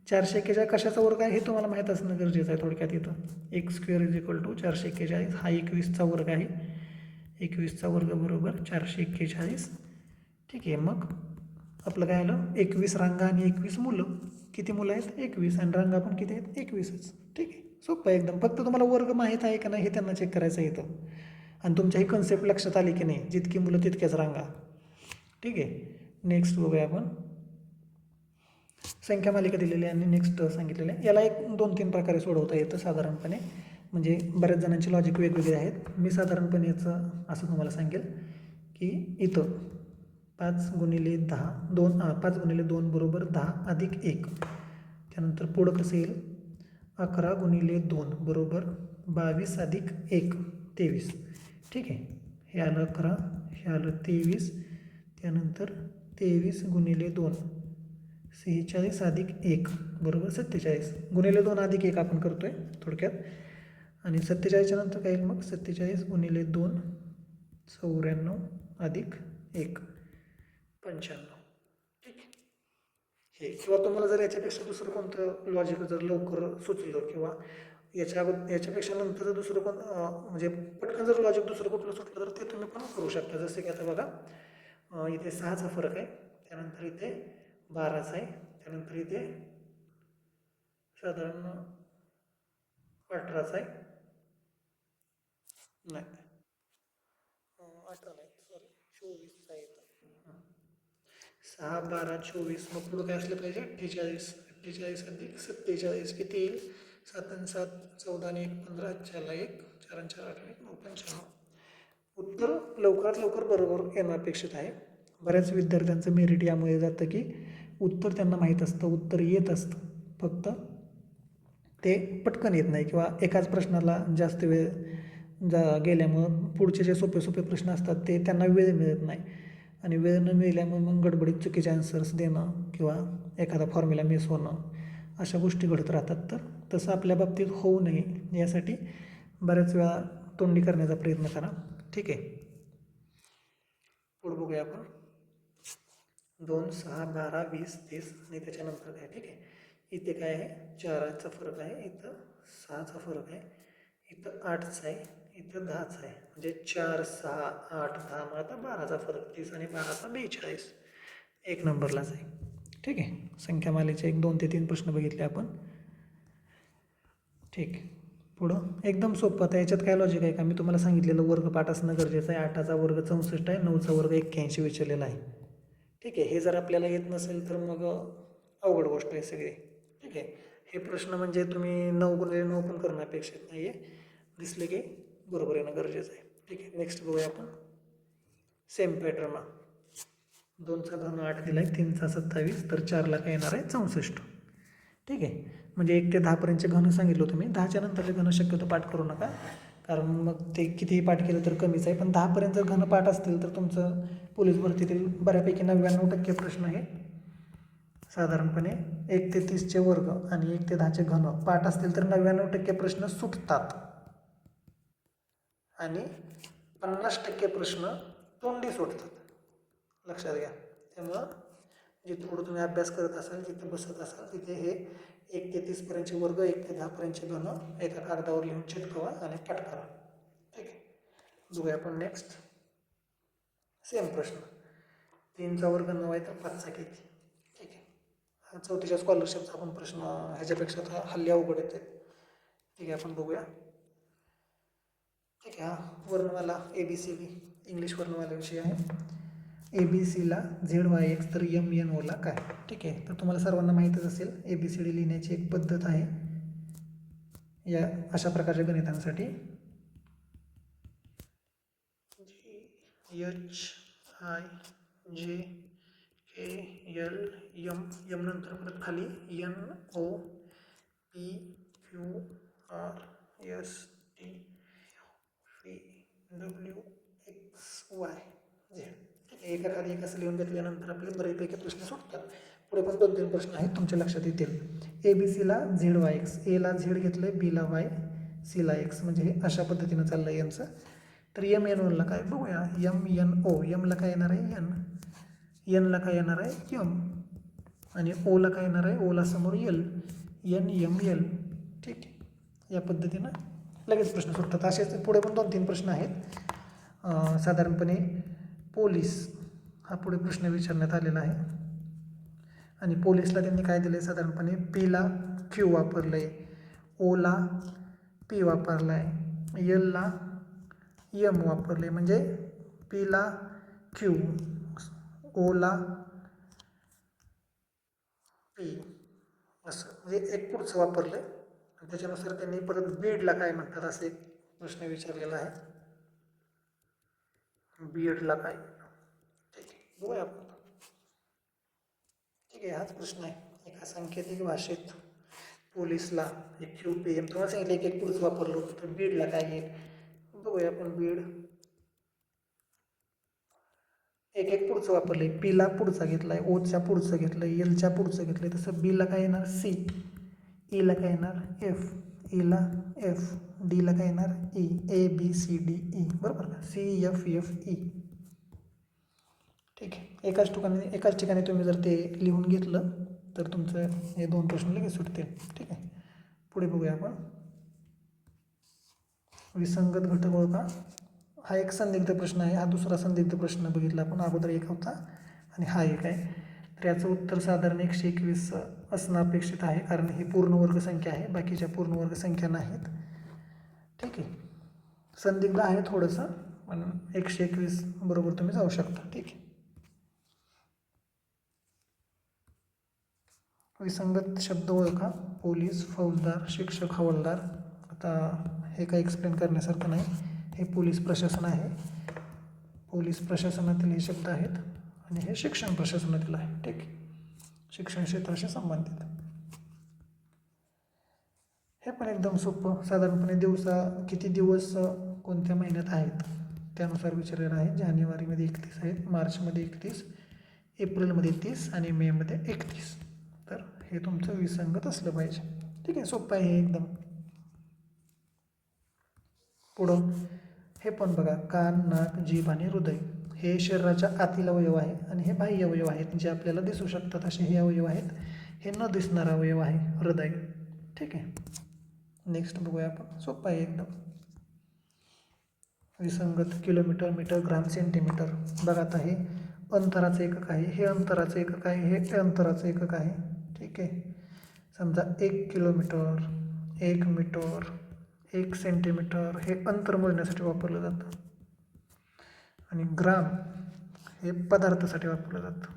441 कशाचा वर्ग आहे हे तुम्हाला माहीत असणं गरजेचं आहे. थोडक्यात इथं x square is equal to 441. हा 21चा वर्ग आहे. 21चा वर्ग बरोबर 441. ठीक आहे. मग आपलं काय आलं? 21 रांगा आणि 21 मुलं. किती मुलं आहेत? 21. आणि रांगा पण किती आहेत? 21च. ठीक आहे. सोपं आहे एकदम. फक्त तुम्हाला वर्ग माहीत आहे का नाही हे त्यांना चेक करायचं येतं. आणि तुमच्या ही कन्सेप्ट लक्षात आली की नाही, जितकी मुलं तितक्याच रांगा. ठीक आहे. नेक्स्ट बघूया आपण. संख्या मालिका दिलेली आहे आणि नेक्स्ट सांगितलेलं आहे. याला एक 2-3 प्रकारे सोडवता येतं साधारणपणे. म्हणजे बऱ्याच जणांचे लॉजिक वेगवेगळे आहेत. मी साधारणपणे याचं असं तुम्हाला सांगेल की इथं 5 गुणिले 2 बरोबर 10 अधिक 1. त्यानंतर पुढं कसं येईल? 11 गुणिले 2 बरोबर 22 अधिक 1 23. ठीक आहे. हे आलं 11, हे आलं 23. त्यानंतर 23 गुणिले 2 46 अधिक 1 बरोबर 47. गुणिले 2 अधिक 1 आपण करतो आहे थोडक्यात. आणि 47च्या नंतर काय येईल मग? 47 गुणिले 2 94 अधिक 1 95. ठीक आहे. हे किंवा तुम्हाला जर याच्यापेक्षा दुसरं कोणतं लॉजिक जर लवकर सुचलं किंवा याच्यापेक्षा नंतर जर दुसरं कोण म्हणजे पटकन जर लॉजिक दुसरं कुठलं सुटलं तर ते तुम्ही पण करू शकता. जसं की आता बघा, इथे 6चा फरक आहे. त्यानंतर इथे 12चा आहे. त्यानंतर इथे साधारण 18चा आहे, नाही 18 नाही सॉरी 24चा आहे इथं. 6, 12, 24 मग पुढं काय असलं पाहिजे 48. 48 अधिक 47 किती येईल? 7 आणि 7 14 आणि 1 15, 4ला 1 4 आणि 4 8 9 95. उत्तर लवकरात लवकर बरोबर येणं अपेक्षित आहे. बऱ्याच विद्यार्थ्यांचं मेरिट यामुळे जातं की उत्तर त्यांना माहीत असतं, उत्तर येत असतं, फक्त ते पटकन येत नाही किंवा एकाच प्रश्नाला जास्त वेळ गेल्यामुळं पुढचे जे सोपे सोपे प्रश्न असतात ते त्यांना वेळ मिळत नाही आणि वेळ न मिळाल्यामुळे मग गडबडीत चुकीचे आन्सर्स देणं किंवा एखादा फॉर्म्युला मिस होणं अशा गोष्टी घडत राहतात. तर तसं आपल्या बाबतीत होऊ नये यासाठी बऱ्याच वेळा तोंडी करण्याचा प्रयत्न करा. ठीक आहे, पुढे बघूया आपण. 2, 6, 12, 20, 30 आणि त्याच्यानंतर काय? ठीक आहे, इथे काय आहे? 4चा फरक आहे, इथं 6चा फरक आहे, इथं 8चा आहे, इथं 10चा आहे. म्हणजे 4, 6, 8, 10 मग आता 12चा फरक. 30 आणि 12चा 42. एक नंबरलाच आहे. ठीक आहे, संख्यामालेचे 1, 2 ते 3 प्रश्न बघितले आपण. ठीक आहे, पुढं एकदम सोपं. आता याच्यात काय लॉजिक आहे का? मी तुम्हाला सांगितलेलं वर्ग पाठ असणं गरजेचं आहे. 8चा वर्ग 64 आहे, 9चा वर्ग 81 विचारलेला आहे. ठीक आहे, हे जर आपल्याला येत नसेल तर मग अवघड गोष्ट आहे सगळी. ठीक आहे, हे प्रश्न म्हणजे तुम्ही 9 गुणिले 9 पण करणं अपेक्षित नाही आहे. दिसले की बरोबर येणं गरजेचं आहे. ठीक आहे, नेक्स्ट बघूया आपण. Same pattern. 2चा घन 8 दिला आहे, 3चा 27, तर 4ला काय येणार आहे? 64. ठीक आहे, म्हणजे 1 ते 10पर्यंतचे घन सांगितलं होतं मी. 10च्या नंतरचे घन शक्यतो पाठ करू नका, कारण मग ते कितीही पाठ केलं तर कमीच आहे. पण 10पर्यंत जर घन पाठ असतील तर तुमचं पोलीस भरतीतील बऱ्यापैकी 99% प्रश्न हे साधारणपणे 1 ते 30चे वर्ग आणि 1 ते 10चे घन पाठ असतील तर 99% प्रश्न सुटतात आणि 50% प्रश्न तोंडी सुटतात. लक्षात घ्या. त्यामुळं जिथे थोडं तुम्ही अभ्यास करत असाल, जिथे बसत असाल, तिथे हे 1 ते 30पर्यंतचे वर्ग, 1 ते 10पर्यंतचे घन एका कागदावर लिहून चिटकवा आणि पाठ करा. ठीक आहे, बघूया आपण नेक्स्ट. सेम प्रश्न. 3चा वर्ग 9 आहे तर 5चा किती? ठीक आहे, 4थीच्या स्कॉलरशिपचा आपण प्रश्न ह्याच्यापेक्षा तर हल्ली अवघड येते. ठीक आहे, आपण बघूया. ठीक आहे, वर्णमाला ABCD इंग्लिश वर्णमालेविषयी आहे. ABCला ZYX तर MNOला काय? ठीक आहे, तर तुम्हाला सर्वांना माहीतच असेल ABCD लिहिण्याची एक पद्धत आहे या अशा प्रकारच्या गणितांसाठी. GHIJKLM, M नंतर परत खाली NOPQRSTVWXY. एका खाली एक असं लिहून घेतल्यानंतर आपले बरेचपैकी प्रश्न सुटतात. पुढे पण 2-3 प्रश्न आहेत तुमच्या लक्षात येतील. ABCला ZYX, Aला Z घेतलंय, Bला Y, Cला X, म्हणजे हे अशा पद्धतीनं चाललंय यांचं. तर MNOला काय बघूया. MNO, Mला काय येणार आहे? Nला काय येणार आहे? M, आणि Oला काय येणार आहे? Oला समोर L, NML. ठीक आहे, या पद्धतीनं लगेच प्रश्न सुटतात. असेच पुढे पण 2-3 प्रश्न आहेत. साधारणपणे पोलीस हा पुढे प्रश्न विचारण्यात आलेला आहे आणि पोलीसला त्यांनी काय दिलं आहे? साधारणपणे Pला Q वापरलं आहे, Oला P वापरला आहे, Lला M वापरले, म्हणजे Pला Q, Oला P असं, म्हणजे एक पुढचं वापरलं आहे. आणि त्याच्यानुसार त्यांनी परत बीडला काय म्हणतात असं एक प्रश्न विचारलेला आहे. बीएडला काय? ठीक आहे, बघूया आपण. ठीक आहे, हाच प्रश्न आहे. एका सांकेतिक भाषेत पोलीसला QPM तुम्हाला सांगितलं एक पुढचं वापरलं होतं, तर बीडला काय येईल? बघूया आपण. बीड एक पुढचं वापरलं आहे. Pला पुढचा घेतला आहे, Oच्या पुढचं घेतलं आहे, Lच्या पुढचं घेतलं आहे. तसं Bला काय येणार? C, Eला काय येणार? F, Eला F, Dला काय येणार? E, ABCDE, बरोबर का? CFFE. ठीक आहे, एकाच ठिकाणी तुम्ही जर ते लिहून घेतलं तर तुमचं हे 2 प्रश्न लगेच सुटतील. ठीक आहे, पुढे बघूया आपण. विसंगत घटक ओळखा. हा एक संदिग्ध प्रश्न आहे. हा दुसरा संदिग्ध प्रश्न बघितला आपण. अगोदर एक होता आणि हा एक आहे. तर याचं उत्तर साधारण 121 असणं अपेक्षित आहे, कारण ही पूर्णवर्ग संख्या आहे, बाकीच्या पूर्णवर्ग संख्या नाहीत. ठीक आहे, संदिग्ध आहे थोडंसं, पण 121 बरोबर तुम्ही जाऊ शकता. ठीक आहे. विसंगत शब्द ओळखा. पोलीस, फौजदार, शिक्षक, हवालदार. आता हे काही एक्सप्लेन करण्यासारखं नाही, हे पोलीस प्रशासन आहे. पोलीस प्रशासनातील हे शब्द आहेत आणि हे शिक्षण प्रशासनातील आहे. ठीक, शिक्षण क्षेत्राशी संबंधित. हे पण एकदम सोपं. साधारणपणे किती दिवस कोणत्या महिन्यात आहेत त्यानुसार विचारलेलं आहे. जानेवारीमध्ये 31 आहेत, मार्चमध्ये 31, एप्रिलमध्ये 30 आणि मेमध्ये 31. तर हे तुमचं विसंगत असलं पाहिजे. ठीक आहे, सोपं आहे हे एकदम. पुढं हे पण बघा, कान, नाक, जीभ आणि हृदय हे शरीराच्या आतील अवयव आहे आणि हे बाह्य अवयव आहेत, जे आपल्याला दिसू शकतात असे हे अवयव आहेत. हे न दिसणारा अवयव आहे हृदय. ठीक आहे, नेक्स्ट बघूया आपण. सोपं आहे एकदम. विसंगत किलोमीटर, मीटर, ग्राम, सेंटीमीटर. बघा आता हे अंतराचं एकक आहे, हे अंतराचं एकक आहे, हे अंतराचं एकक आहे. ठीक आहे, समजा 1 किलोमीटर, 1 मीटर, 1 सेंटीमीटर हे अंतर मोजण्यासाठी वापरलं जातं. आणि ग्राम हे पदार्थासाठी वापरलं जातं,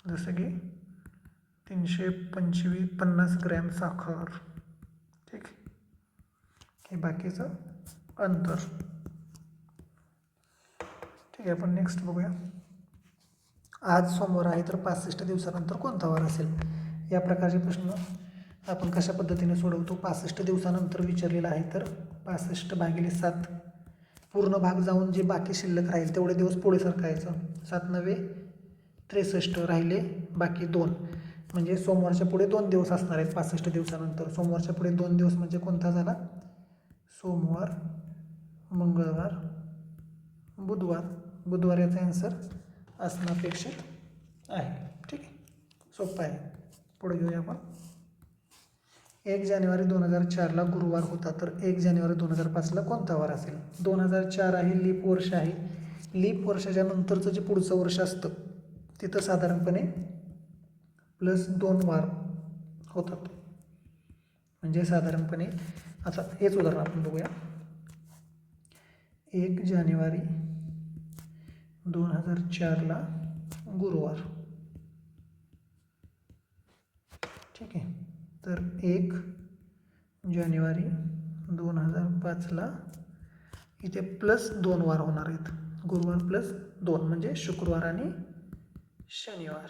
जसं की 350 ग्रॅम साखर. ठीक, हे बाकीचं अंतर. ठीक आहे, आपण नेक्स्ट बघूया. आज सोमवार आहे, तर 65 दिवसानंतर कोणता वार असेल? या प्रकारचे प्रश्न आपण कशा पद्धतीने सोडवतो? 65 दिवसानंतर विचारलेला आहे, तर 65/7 पूर्ण भाग जाऊन जे बाकी शिल्लक राहील तेवढे दिवस पुढे सरकायचं. 7 9 63 राहिले बाकी 2, म्हणजे सोमवारच्या पुढे 2 दिवस असणार आहेत 65 दिवसानंतर. सोमवारच्या पुढे 2 दिवस म्हणजे कोणता झाला? सोमवार, मंगळवार, बुधवार. बुधवार याचा आन्सर असणं अपेक्षित आहे. ठीक आहे, सोपं आहे. पुढे घेऊया आपण. 1 जानेवारी 2004ला गुरुवार होता, तर 1 जानेवारी 2005ला कोणता वार असेल? 2004 आहे, लीप वर्ष आहे. लीप वर्षाच्या नंतरचं जे पुढचं वर्ष असतं तिथं साधारणपणे +2 वार होतात. म्हणजे साधारणपणे आता हेच उदाहरण आपण बघूया. 1 जानेवारी 2004ला गुरुवार. ठीक आहे, तर 1 जानेवारी 2005ला इथे +2 वार होणार आहेत. गुरुवार +2 म्हणजे शुक्रवार आणि शनिवार.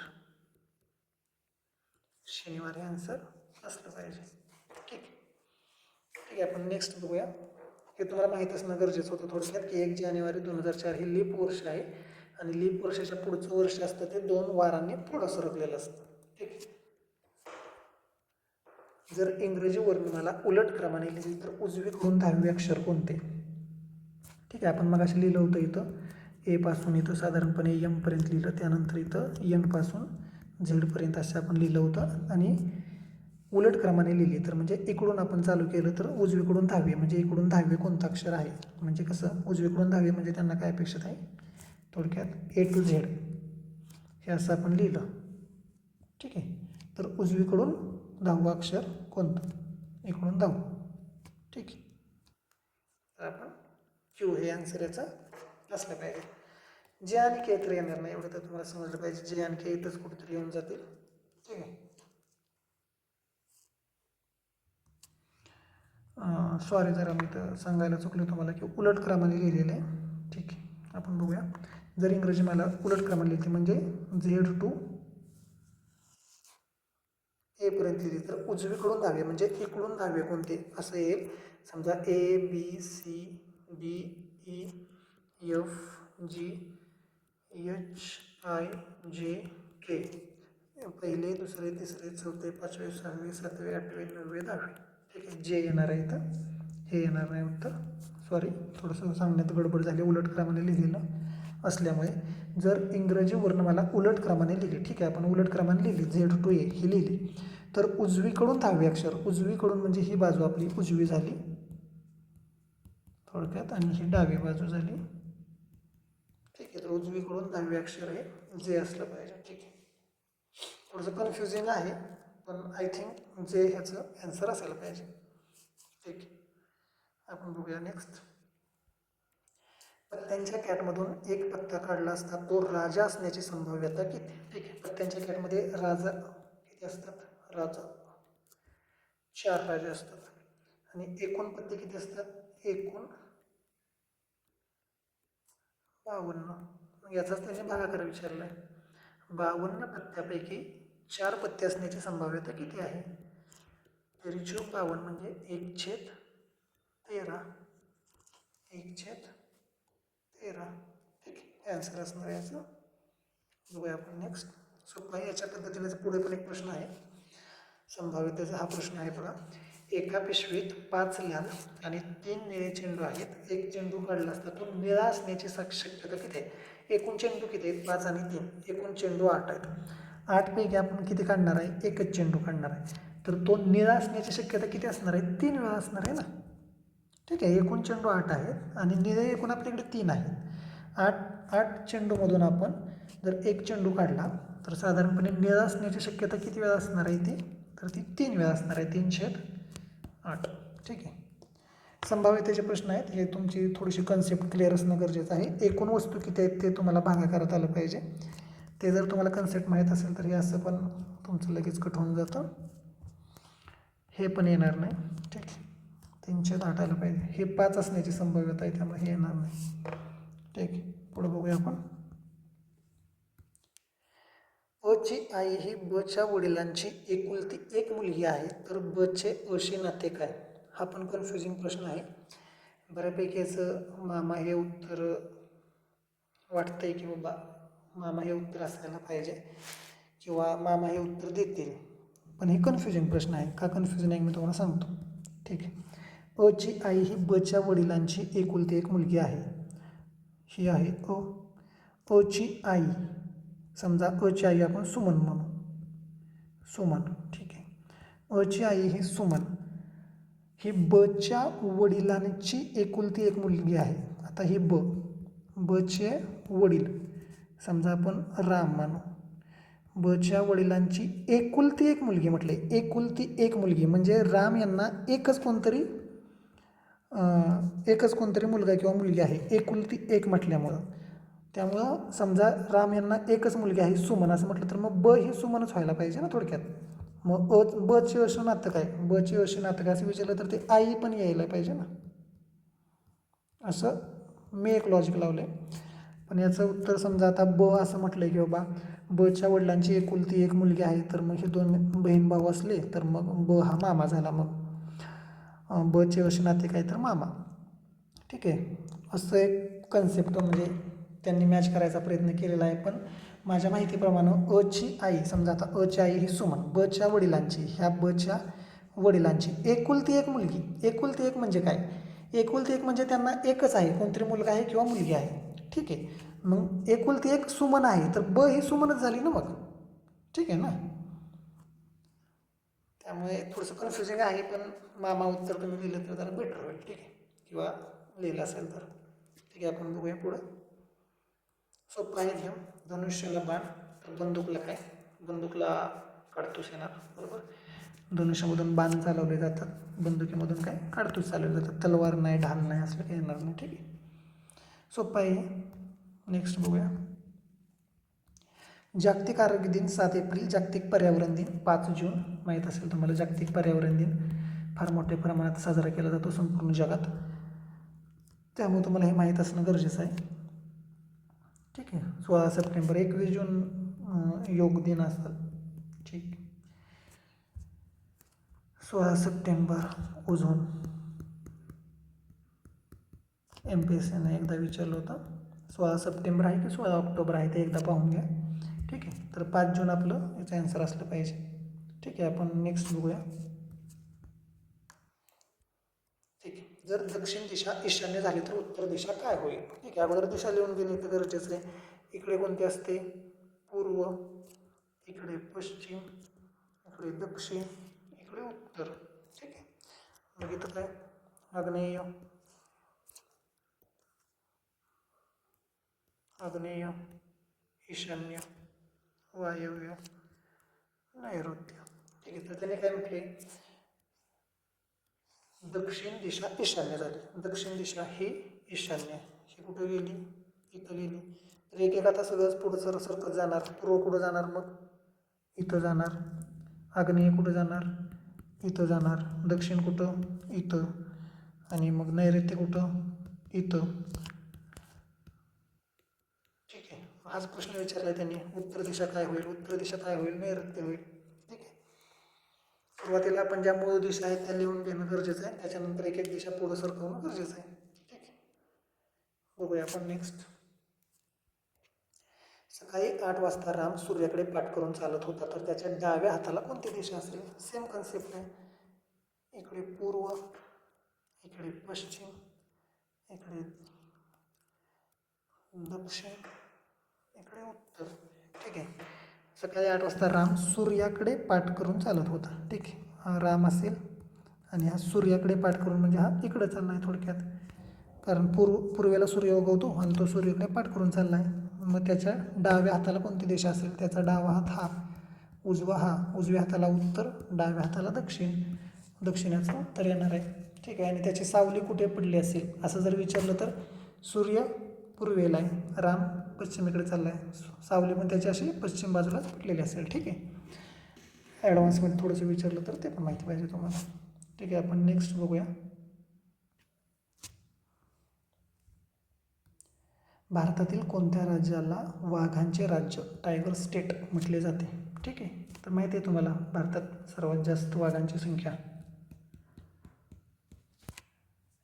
शनिवार हे आन्सर असलं पाहिजे. ठीक आहे, आपण नेक्स्ट बघूया. हे तुम्हाला माहीत असणं गरजेचं होतं थोडक्यात, की 1 जानेवारी 2004 हे लीप वर्ष आहे आणि लीप वर्षाच्या पुढचं वर्ष असतं ते 2 वारांनी पुढं सरकलेलं असतं. ठीक आहे, जर इंग्रजी वर्णमाला उलट क्रमाने लिहिली तर उजवीकडून 10वे अक्षर कोणते? ठीक आहे, आपण मगाशी लिहिलं होतं इथं ए पासून इथं साधारणपणे एम पर्यंत लिहिलं, त्यानंतर इथं एन पासून झेड पर्यंत असं आपण लिहिलं होतं. आणि उलट क्रमाने लिहिली तर म्हणजे इकडून आपण चालू केलं तर उजवीकडून 10वे, म्हणजे इकडून 10वे कोणतं अक्षर आहे? म्हणजे कसं उजवीकडून 10वे म्हणजे त्यांना काय अपेक्षित आहे? थोडक्यात A to Z हे असं आपण लिहिलं. ठीक आहे, तर उजवीकडून 10वं अक्षर कोणतं? इकडून 10. ठीक आहे, तर आपण क्यू हे आन्सर याचा असलं पाहिजे. जे आणि के तर येणार नाही, एवढं तर तुम्हाला समजलं पाहिजे. जे आणि के इथंच कुठेतरी येऊन जातील. ठीक आहे, सॉरी जरा मी तर सांगायला चुकलो तुम्हाला की उलट क्रमाने लिहिलेलं आहे. ठीक आहे, आपण बघूया. जर इंग्रजी मला उलट क्रमाने लिहिते म्हणजे Z to A पर्यंत लिहिली तर उजवीकडून 10वे म्हणजे इकडून 10वे कोणते असं येईल. समजा ABCDEFGHIJK पहिले, दुसरे, तिसरे, चौथे, 5वे, 6वे, 7वे, 8वे, 9वे, 10वे. ठीक आहे, जे येणार आहे इथं, हे येणार नाही उत्तर. सॉरी, थोडंसं सांगण्यात गडबड झाली उलट क्रमाने लिहिलेलं असल्यामुळे. जर इंग्रजी वर्णमाला उलट क्रमाने लिहिली, ठीक आहे, आपण उलट क्रमाने लिहिली Z to A ही लिहिली, तर उजवीकडून 10वे अक्षर, उजवीकडून म्हणजे ही बाजू आपली उजवी झाली थोडक्यात आणि ही डावी बाजू झाली ठीक आहे. तर उजवीकडून 10वे अक्षर हे जे असलं पाहिजे. ठीक आहे. थोडंसं कन्फ्युजिंग आहे, पण आय थिंक जे ह्याचं ॲन्सर असायला पाहिजे. ठीक आहे. आपण बघूया नेक्स्ट. पत्त्यांच्या कॅटमधून एक पत्ता काढला असता तो राजा असण्याची संभाव्यता किती? ठीक आहे. पत्त्यांच्या कॅटमध्ये राजा किती असतात? राजा 4 राजे असतात. आणि एकूण पत्ते किती असतात? एकूण 52. याचाच त्याने भागाकार विचारला आहे. 52 पत्त्यापैकी 4 पत्ते असण्याची संभाव्यता किती आहे? 52 म्हणजे 1/13. 1/13. ठीक आहे. ॲन्सर असणार आहे याचं. बघूया आपण नेक्स्ट. सोपा आहे. याच्या पद्धतीने पुढे पण एक प्रश्न आहे संभाव्यतेचा. हा प्रश्न आहे बघा. एका पिशवीत 5 लाल आणि 3 निळे चेंडू आहेत. एक चेंडू काढला असता तो निळा असण्याची शक्यता किती आहे? एकूण चेंडू किती आहेत? 5 आणि 3. एकूण चेंडू 8 आहेत. 8 पैकी आपण किती काढणार आहे? एकच चेंडू काढणार आहे. तर तो निळा असण्याची शक्यता किती असणार आहे? 3 वेळा असणार आहे ना. ठीक आहे. एकूण चेंडू 8 आहेत आणि निळे एकूण आपल्याकडे 3 आहेत. 8 चेंडूमधून आपण जर एक चेंडू काढला तर साधारणपणे निळा असण्याची शक्यता किती वेळा असणार आहे ती? तर ती 3 वेळा असणार आहे. 3/8. ठीक आहे. संभाव्यतेचे प्रश्न आहेत. हे तुमची थोडीशी कन्सेप्ट क्लिअर असणं गरजेचं आहे. एकूण वस्तू किती आहेत ते तुम्हाला भागाकारात आलं पाहिजे. ते जर तुम्हाला कन्सेप्ट माहीत असेल तर हे असं पण तुमचं लगेच कट होऊन जातं. हे पण येणार नाही. ठीक आहे. 3/8 आलं पाहिजे. हे 5 असण्याची संभाव्यता आहे, त्यामुळे हे येणार नाही. ठीक आहे. पुढे बघूया आपण. अची आई ही बच्या वडिलांची एकुलती एक मुलगी आहे, तर बचे अशी नाते काय? हा पण कन्फ्युजिंग प्रश्न आहे. बऱ्यापैकी याचं मामा हे उत्तर वाटतंय की बाबा मामा हे उत्तर असायला पाहिजे किंवा मामा हे उत्तर देतील, पण हे कन्फ्युजिंग प्रश्न आहे. का कन्फ्युजन आहे मी तुम्हाला सांगतो. ठीक आहे. अची आई ही बच्या वडिलांची एकुलती एक मुलगी आहे. ही आहे अची आई. समजा अची आई आपण सुमन म्हणू. सुमन. ठीक आहे. अची आई ही सुमन ही बच्या वडिलांची एकुलती एक मुलगी आहे. आता ही बचे वडील समजा आपण राम मानू. बच्या वडिलांची एकुलती एक मुलगी म्हटले. एकुलती एक मुलगी म्हणजे राम यांना एकच कोणतरी मुलगा किंवा मुलगी आहे. एकुलती एक म्हटल्यामुळं, त्यामुळं समजा राम यांना एकच मुलगी आहे सुमन असं म्हटलं तर मग ब ही सुमनच व्हायला पाहिजे ना थोडक्यात. मग बचे अशी नातं काय? बचे अशी नातं काय असं विचारलं तर ते आई पण यायला पाहिजे ना. असं मी एक लॉजिक लावलं आहे. पण याचं उत्तर समजा आता ब असं म्हटलं की बाबा बच्या वडिलांची एकुलती एक मुलगी आहे, तर मग हे 2 बहीण भाऊ असले तर मग ब हा मामा झाला. मग बचे असे नाते काय तर मामा. ठीक आहे. असं एक कन्सेप्ट म्हणजे त्यांनी मॅच करायचा प्रयत्न केलेला आहे. पण माझ्या माहितीप्रमाणे अची आई समजा आता अची आई ही सुमन बच्या वडिलांची, ह्या बच्या वडिलांची एकुलती एक मुलगी. एकुलती एक म्हणजे काय? एकुलती एक म्हणजे त्यांना एकच आहे, कोणतरी मुलगा आहे किंवा मुलगी आहे. ठीक आहे. मग एकुलती एक सुमन आहे तर ब ही सुमनच झाली ना मग. ठीक आहे ना. त्यामुळे थोडंसं कन्फ्युजिंग आहे, पण मामा उत्तर तुम्ही दिलं तर जरा बेटर होईल. ठीक आहे. किंवा लिहिलं असेल तर. ठीक आहे. आपण बघूया पुढं. सोपं आहे घेऊ. धनुष्याला बाण, तर बंदूकला काय? बंदूकला काडतूस येणार. बरोबर. धनुष्यामधून बाण चालवले जातात, बंदुकीमधून काय? काडतूस चालवले जातात. तलवार नाही, ढाल नाही असं काही येणार नाही. ठीक आहे. सोपं आहे. नेक्स्ट बघूया. जागतिक आरोग्य दिन 7 एप्रिल. जागतिक पर्यावरण दिन 5 जून. माहीत असेल तुम्हाला जागतिक पर्यावरण दिन फार मोठ्या प्रमाणात साजरा केला जातो संपूर्ण जगात, त्यामुळे तुम्हाला हे माहीत असणं गरजेचं आहे. ठीक आहे. 16 सप्टेंबर. 21 जून योग दिन असतात. ठीक. 16 सप्टेंबर ओझोन. MPSCने एकदा विचारलं होतं. 16 सप्टेंबर आहे की 16 ऑक्टोबर आहे ते एकदा पाहून घ्या. ठीक आहे. तर 5 जून आपलं याचं ॲन्सर असलं पाहिजे. ठीक आहे. आपण नेक्स्ट बघूया. ठीक आहे. जर दक्षिण दिशा ईशान्य झाली तर उत्तर दिशा काय होईल? ठीक आहे. अगोदर दिशा लिहून घेणे इथं गरजेचं आहे. इकडे कोणती असते? पूर्व, इकडे पश्चिम, इकडे दक्षिण, इकडे उत्तर. ठीक आहे. मग इथं काय? आग्नेय, आग्नेय, ईशान्य, वायव्य, नैऋत्य. ठीक आहे, तर त्याने काय म्हटले, दक्षिण दिशा ईशान्य झाली. दक्षिण दिशा ही ईशान्य, ही कुठे गेली, इथं गेली. तर एक एक आता सगळंच पुढं सरकत जाणार. पूर्व कुठं जाणार, मग इथं जाणार. आग्नेय कुठं जाणार, इथं जाणार. दक्षिण कुठं, इथं. आणि मग नैऋत्य कुठं, इथं. ठीक आहे, हाच प्रश्न विचारला त्यांनी. उत्तर दिशा काय होईल, उत्तर दिशा काय होईल, नैऋत्य होईल. ठीक आहे, सुरुवातीला आपण ज्या मूळ दिशा आहेत त्या लिहून घेणं गरजेचं आहे. त्याच्यानंतर एक एक दिशा पुढं सरकवणं गरजेचं आहे. ठीक आहे, बघूया आपण नेक्स्ट. सकाळी 8 वाजता राम सूर्याकडे पाठ करून चालत होता, तर त्याच्या डाव्या हाताला कोणती दिशा असेल. सेम कन्सेप्ट आहे. इकडे पूर्व, इकडे पश्चिम, इकडे दक्षिण, इकडे उत्तर. ठीक आहे, सकाळी 8 वाजता राम सूर्याकडे पाठ करून चालत होता. ठीक आहे, हा राम असेल आणि हा सूर्याकडे पाठ करून म्हणजे हा इकडे चालला आहे थोडक्यात, कारण पूर्वेला सूर्य उगवतो आणि तो सूर्याकडे पाठ करून चालला आहे. मग त्याच्या डाव्या हाताला कोणती दिशा असेल. त्याचा डावा हात हा, उजवा हा, उजव्या हाताला उत्तर, डाव्या हाताला दक्षिण. दक्षिणाचं उत्तर येणार आहे. ठीक आहे, आणि त्याची सावली कुठे पडली असेल असं जर विचारलं तर सूर्य पूर्वेला आहे, राम पश्चिमेकडे चालला आहे. सावली पण त्याची अशी पश्चिम बाजूलाच पडलेली असेल. ठीक आहे, ॲडव्हान्समध्ये थोडंसं विचारलं तर ते पण माहिती पाहिजे तुम्हाला. ठीक आहे, आपण नेक्स्ट बघूया. भारतातील कोणत्या राज्याला वाघांचे राज्य, टायगर स्टेट म्हटले जाते. ठीक आहे, तर माहिती आहे तुम्हाला भारतात सर्वात जास्त वाघांची संख्या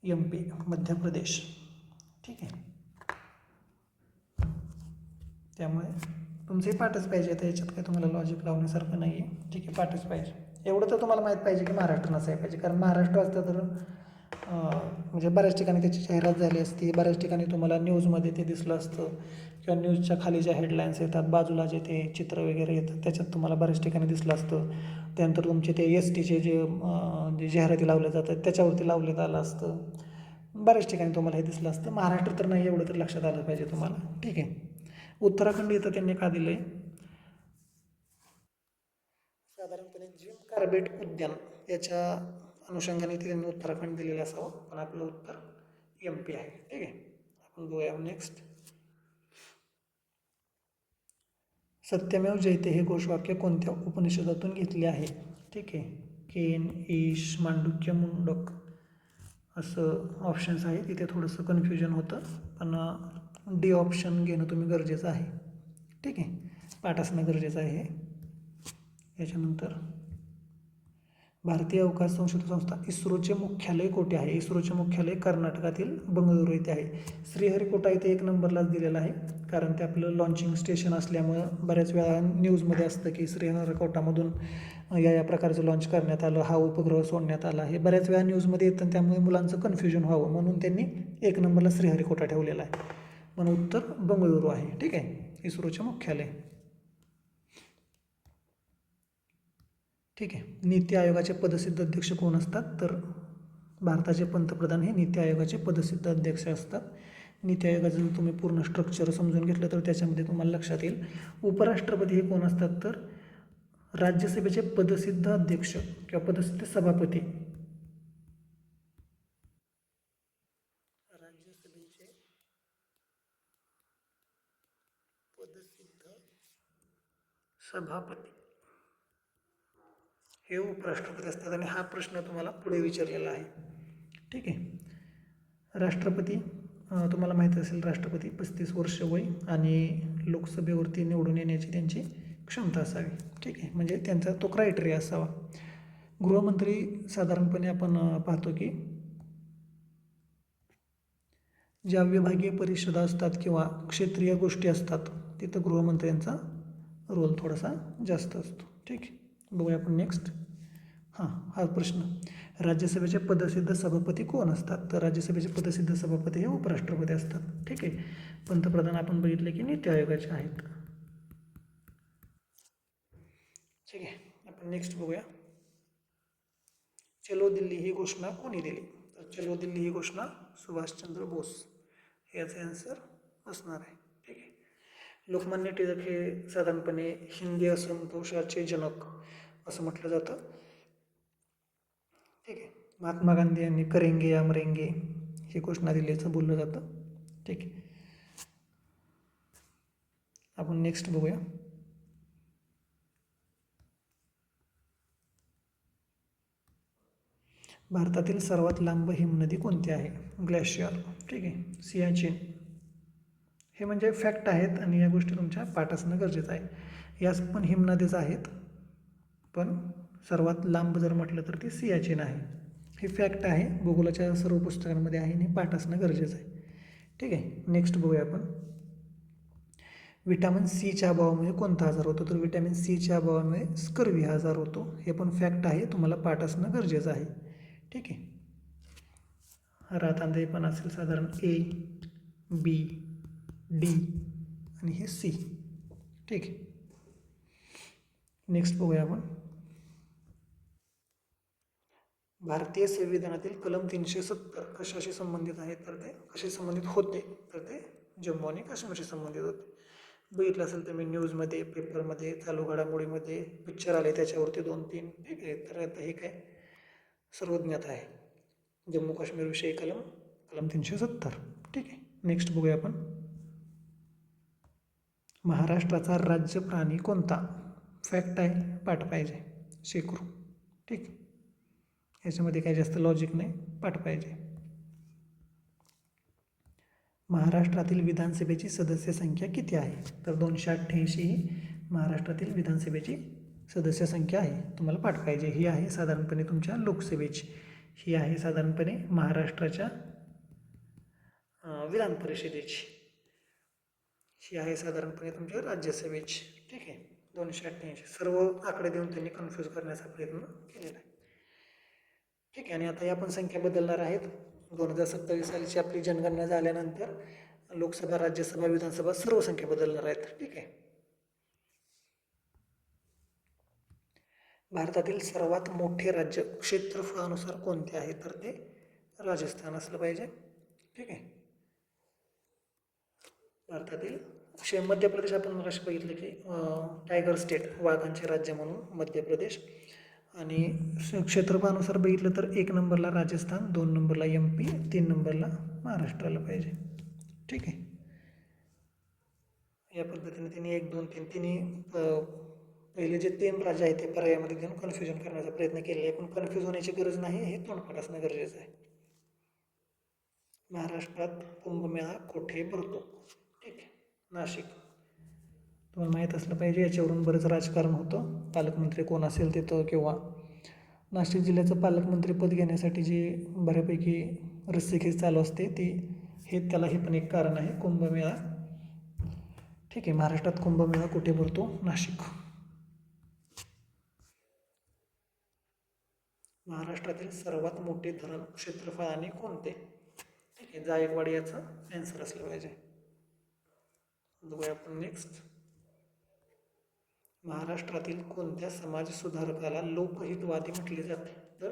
MP, मध्य प्रदेश. ठीक आहे, त्यामुळे तुमचंही पाठच पाहिजे. आता याच्यात काही तुम्हाला लॉजिक लावण्यासारखं नाही आहे. ठीक आहे, पाठच पाहिजे. एवढं तर तुम्हाला माहीत पाहिजे की महाराष्ट्र नसायला पाहिजे, कारण महाराष्ट्र असतं तर म्हणजे बऱ्याच ठिकाणी त्याची जाहिरात झाली असती. बऱ्याच ठिकाणी तुम्हाला न्यूजमध्ये ते दिसलं असतं, किंवा न्यूजच्या खाली ज्या हेडलाईन्स येतात, बाजूला जे ते चित्र वगैरे येतात त्याच्यात तुम्हाला बऱ्याच ठिकाणी दिसलं असतं. त्यानंतर तुमचे ते STचे जे जाहिराती लावल्या जातात त्याच्यावरती लावण्यात आलं असतं. बऱ्याच ठिकाणी तुम्हाला हे दिसलं असतं. महाराष्ट्र तर नाही, एवढं तर लक्षात आलं पाहिजे तुम्हाला. ठीक आहे, उत्तराखंड इथं त्यांनी का दिलं आहे, साधारणपणे जिम कार्बेट उद्यान याच्या अनुषंगाने त्यांनी उत्तराखंड दिलेलं असावं, पण आपलं उत्तर MP आहे. ठीक आहे, आपण बघूया नेक्स्ट. सत्यमेव जयते हे घोषवाक्य कोणत्या उपनिषदातून घेतले आहे. ठीक आहे, केन, ईश, मांडुक्य, मुंडक असं ऑप्शन्स आहेत. इथे थोडंसं कन्फ्युजन होतं, पण D ऑप्शन घेणं तुम्ही गरजेचं आहे. ठीक आहे, पाठ असणं गरजेचं आहे. याच्यानंतर भारतीय अवकाश संशोधन संस्था इस्रोचे मुख्यालय कुठे आहे. इस्रोचे मुख्यालय कर्नाटकातील बंगळुरू येथे आहे. श्रीहरिकोटा इथे एक नंबरलाच दिलेला आहे, कारण ते आपलं लॉन्चिंग स्टेशन असल्यामुळं बऱ्याच वेळा न्यूजमध्ये असतं की श्रीहरिकोटामधून या प्रकारचं लॉन्च करण्यात आलं, हा उपग्रह सोडण्यात आला. हे बऱ्याच वेळा न्यूजमध्ये येतं, त्यामुळे मुलांचं कन्फ्युजन व्हावं म्हणून त्यांनी एक नंबरला श्रीहरिकोटा ठेवलेला आहे. म्हणून उत्तर बंगळुरू आहे. ठीक आहे, इस्रोचे मुख्यालय. ठीक आहे, नीती आयोगाचे पदसिद्ध अध्यक्ष कोण असतात, तर भारताचे पंतप्रधान हे नीती आयोगाचे पदसिद्ध अध्यक्ष असतात. नीती आयोगाचं जर तुम्ही पूर्ण स्ट्रक्चर समजून घेतलं तर त्याच्यामध्ये तुम्हाला लक्षात येईल. उपराष्ट्रपती हे कोण असतात, तर राज्यसभेचे पदसिद्ध अध्यक्ष किंवा पदसिद्ध सभापती. राज्यसभेचे पदसिद्ध सभापती हे उपराष्ट्रपती असतात, आणि हा प्रश्न तुम्हाला पुढे विचारलेला आहे. ठीक आहे, राष्ट्रपती तुम्हाला माहीत असेल, राष्ट्रपती 35 वर्ष वय आणि लोकसभेवरती निवडून येण्याची त्यांची क्षमता असावी. ठीक आहे, म्हणजे त्यांचा तो क्रायटेरिया असावा. गृहमंत्री साधारणपणे आपण पाहतो की ज्या विभागीय परिषदा असतात किंवा क्षेत्रीय गोष्टी असतात तिथं गृहमंत्र्यांचा रोल थोडासा जास्त असतो. ठीक आहे, बघूया आपण नेक्स्ट. हा प्रश्न, राज्यसभेचे पदसिद्ध सभापती कोण असतात, तर राज्यसभेचे पदसिद्ध सभापती हे उपराष्ट्रपती असतात. ठीक आहे, पंतप्रधान आपण बघितले की नीती आयोगाचे आहेत. ठीक आहे, आपण नेक्स्ट बघूया. चलो दिल्ली ही घोषणा कोणी दिली, तर चलो दिल्ली ही घोषणा सुभाषचंद्र बोस, याचा आन्सर असणार आहे. ठीक आहे, लोकमान्य टिळक हे साधारणपणे हिंदी असंतोषाचे जनक असं म्हटलं जातं. ठीक आहे. महात्मा गांधी यांनी करेंगे या मरेंगे ही घोषणा दिल्याचं बोललं जातं. ठीक आहे. आपण नेक्स्ट बघूया. भारतातील सर्वात लांब हिमनदी कोणती आहे? ग्लेशियर. ठीक आहे. सियाचीन. हे म्हणजे फॅक्ट आहेत आणि या गोष्टी तुमच्या पाठ असणं गरजेचं आहे. याच पण हिमनदीच आहेत, पण सर्वात लांब जर म्हटलं तर ती सियाचीन आहे. हे फॅक्ट आहे, भूगोलाच्या सर्व पुस्तकांमध्ये आहे आणि पाठ असणं गरजेचं आहे. ठीक आहे. नेक्स्ट बघूया आपण. विटॅमिन सीच्या अभावामुळे कोणता आजार होतो? तर विटॅमिन सीच्या अभावामुळे स्कर्वी हा आजार होतो. हे पण फॅक्ट आहे, तुम्हाला पाठ असणं गरजेचं आहे. ठीक आहे. रातांदे पण असेल साधारण ए, बी, डी आणि हे सी. ठीक आहे. नेक्स्ट बघूया आपण. भारतीय संविधानातील कलम 370 कशाशी संबंधित आहे? तर ते कशी संबंधित होते? तर ते जम्मू आणि काश्मीरशी संबंधित होते. बघितलं असेल तुम्ही न्यूजमध्ये, पेपरमध्ये, चालू घडामोडीमध्ये पिक्चर आले त्याच्यावरती 2-3. ठीक आहे. तर आता हे काय सर्वज्ञात आहे. जम्मू काश्मीरविषयी कलम 370. ठीक आहे. नेक्स्ट बघूया आपण. महाराष्ट्राचा राज्य प्राणी कोणता? फॅक्ट आहे, पाठ पाहिजे. शेकरू. ठीक. याच्यामध्ये काही जास्त लॉजिक नाही, पाठ पाहिजे. महाराष्ट्रातील विधानसभेची सदस्य संख्या किती आहे? तर 288 ही महाराष्ट्रातील विधानसभेची सदस्य संख्या आहे. तुम्हाला पाठ पाहिजे. ही आहे साधारणपणे तुमच्या लोकसभेची. ही आहे साधारणपणे महाराष्ट्राच्या विधान परिषदेची. ही आहे साधारणपणे तुमच्या राज्यसभेची. ठीक आहे. 288. सर्व आकडे देऊन त्यांनी कन्फ्यूज करण्याचा प्रयत्न केलेला आहे. ठीक आहे. आणि आता या पण संख्या बदलणार आहेत. 2027 सालची आपली जनगणना झाल्यानंतर लोकसभा, राज्यसभा, विधानसभा सर्व संख्या बदलणार आहेत. ठीक आहे. भारतातील सर्वात मोठे राज्य क्षेत्रफळानुसार कोणते आहे? तर ते राजस्थान असलं पाहिजे. ठीक आहे. भारतातील मध्य प्रदेश आपण मग असे बघितलं की टायगर स्टेट, वाघांचे राज्य म्हणून मध्य प्रदेश. आणि क्षेत्रफळानुसार बघितलं तर 1 नंबरला राजस्थान, 2 नंबरला MP, 3 नंबरला महाराष्ट्राला पाहिजे. ठीक आहे. या पद्धतीने तिने 1, 2, 3 तिन्ही पहिले जे 3 राज्य आहेत ते पर्यायामध्ये घेऊन कन्फ्युजन करण्याचा प्रयत्न केलेला आहे. पण कन्फ्यूज होण्याची गरज नाही, हे तोंडपाठ असणं गरजेचं आहे. महाराष्ट्रात कुंभमेळा कोठे भरतो? ठीक आहे. नाशिक. तुम्हाला माहीत असलं पाहिजे, याच्यावरून बरंच राजकारण होतं. पालकमंत्री कोण असेल तिथं, किंवा नाशिक जिल्ह्याचं पालकमंत्रीपद घेण्यासाठी जी बऱ्यापैकी रस्सीखेच चालू असते ती, त्याला हे पण एक कारण आहे, कुंभमेळा. ठीक आहे. महाराष्ट्रात कुंभमेळा कुठे भरतो? नाशिक. महाराष्ट्रातील सर्वात मोठे धरण क्षेत्रफळाने कोणते? ठीक आहे. जायकवाडी याचं आन्सर असलं पाहिजे. बघूया आपण नेक्स्ट. महाराष्ट्रातील कोणत्या समाजसुधारकाला लोकहितवादी म्हटले जाते? तर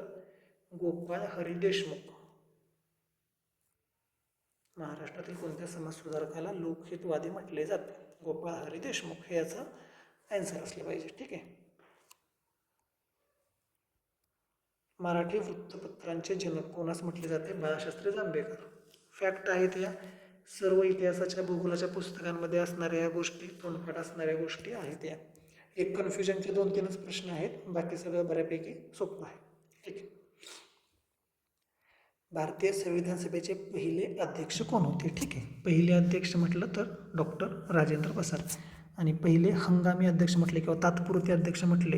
गोपाळ हरी देशमुख. महाराष्ट्रातील कोणत्या समाजसुधारकाला लोकहितवादी म्हटले जाते? गोपाळ हरी देशमुख हे याचं आन्सर असलं पाहिजे. ठीक आहे. मराठी वृत्तपत्रांचे जनक कोणास म्हटले जाते? बाळशास्त्री जांभेकर. फॅक्ट आहेत या. सर्व इतिहासाच्या, भूगोलाच्या पुस्तकांमध्ये असणाऱ्या या गोष्टी, तोंडपाठ असणाऱ्या गोष्टी आहेत या. एक कन्फ्युजनचे 2-3च प्रश्न आहेत, बाकी सगळं बऱ्यापैकी सोपं आहे. ठीक आहे. भारतीय संविधान सभेचे पहिले अध्यक्ष कोण होते? ठीक आहे. पहिले अध्यक्ष म्हटलं तर डॉक्टर राजेंद्र प्रसाद. आणि पहिले हंगामी अध्यक्ष म्हटले किंवा तात्पुरते अध्यक्ष म्हटले,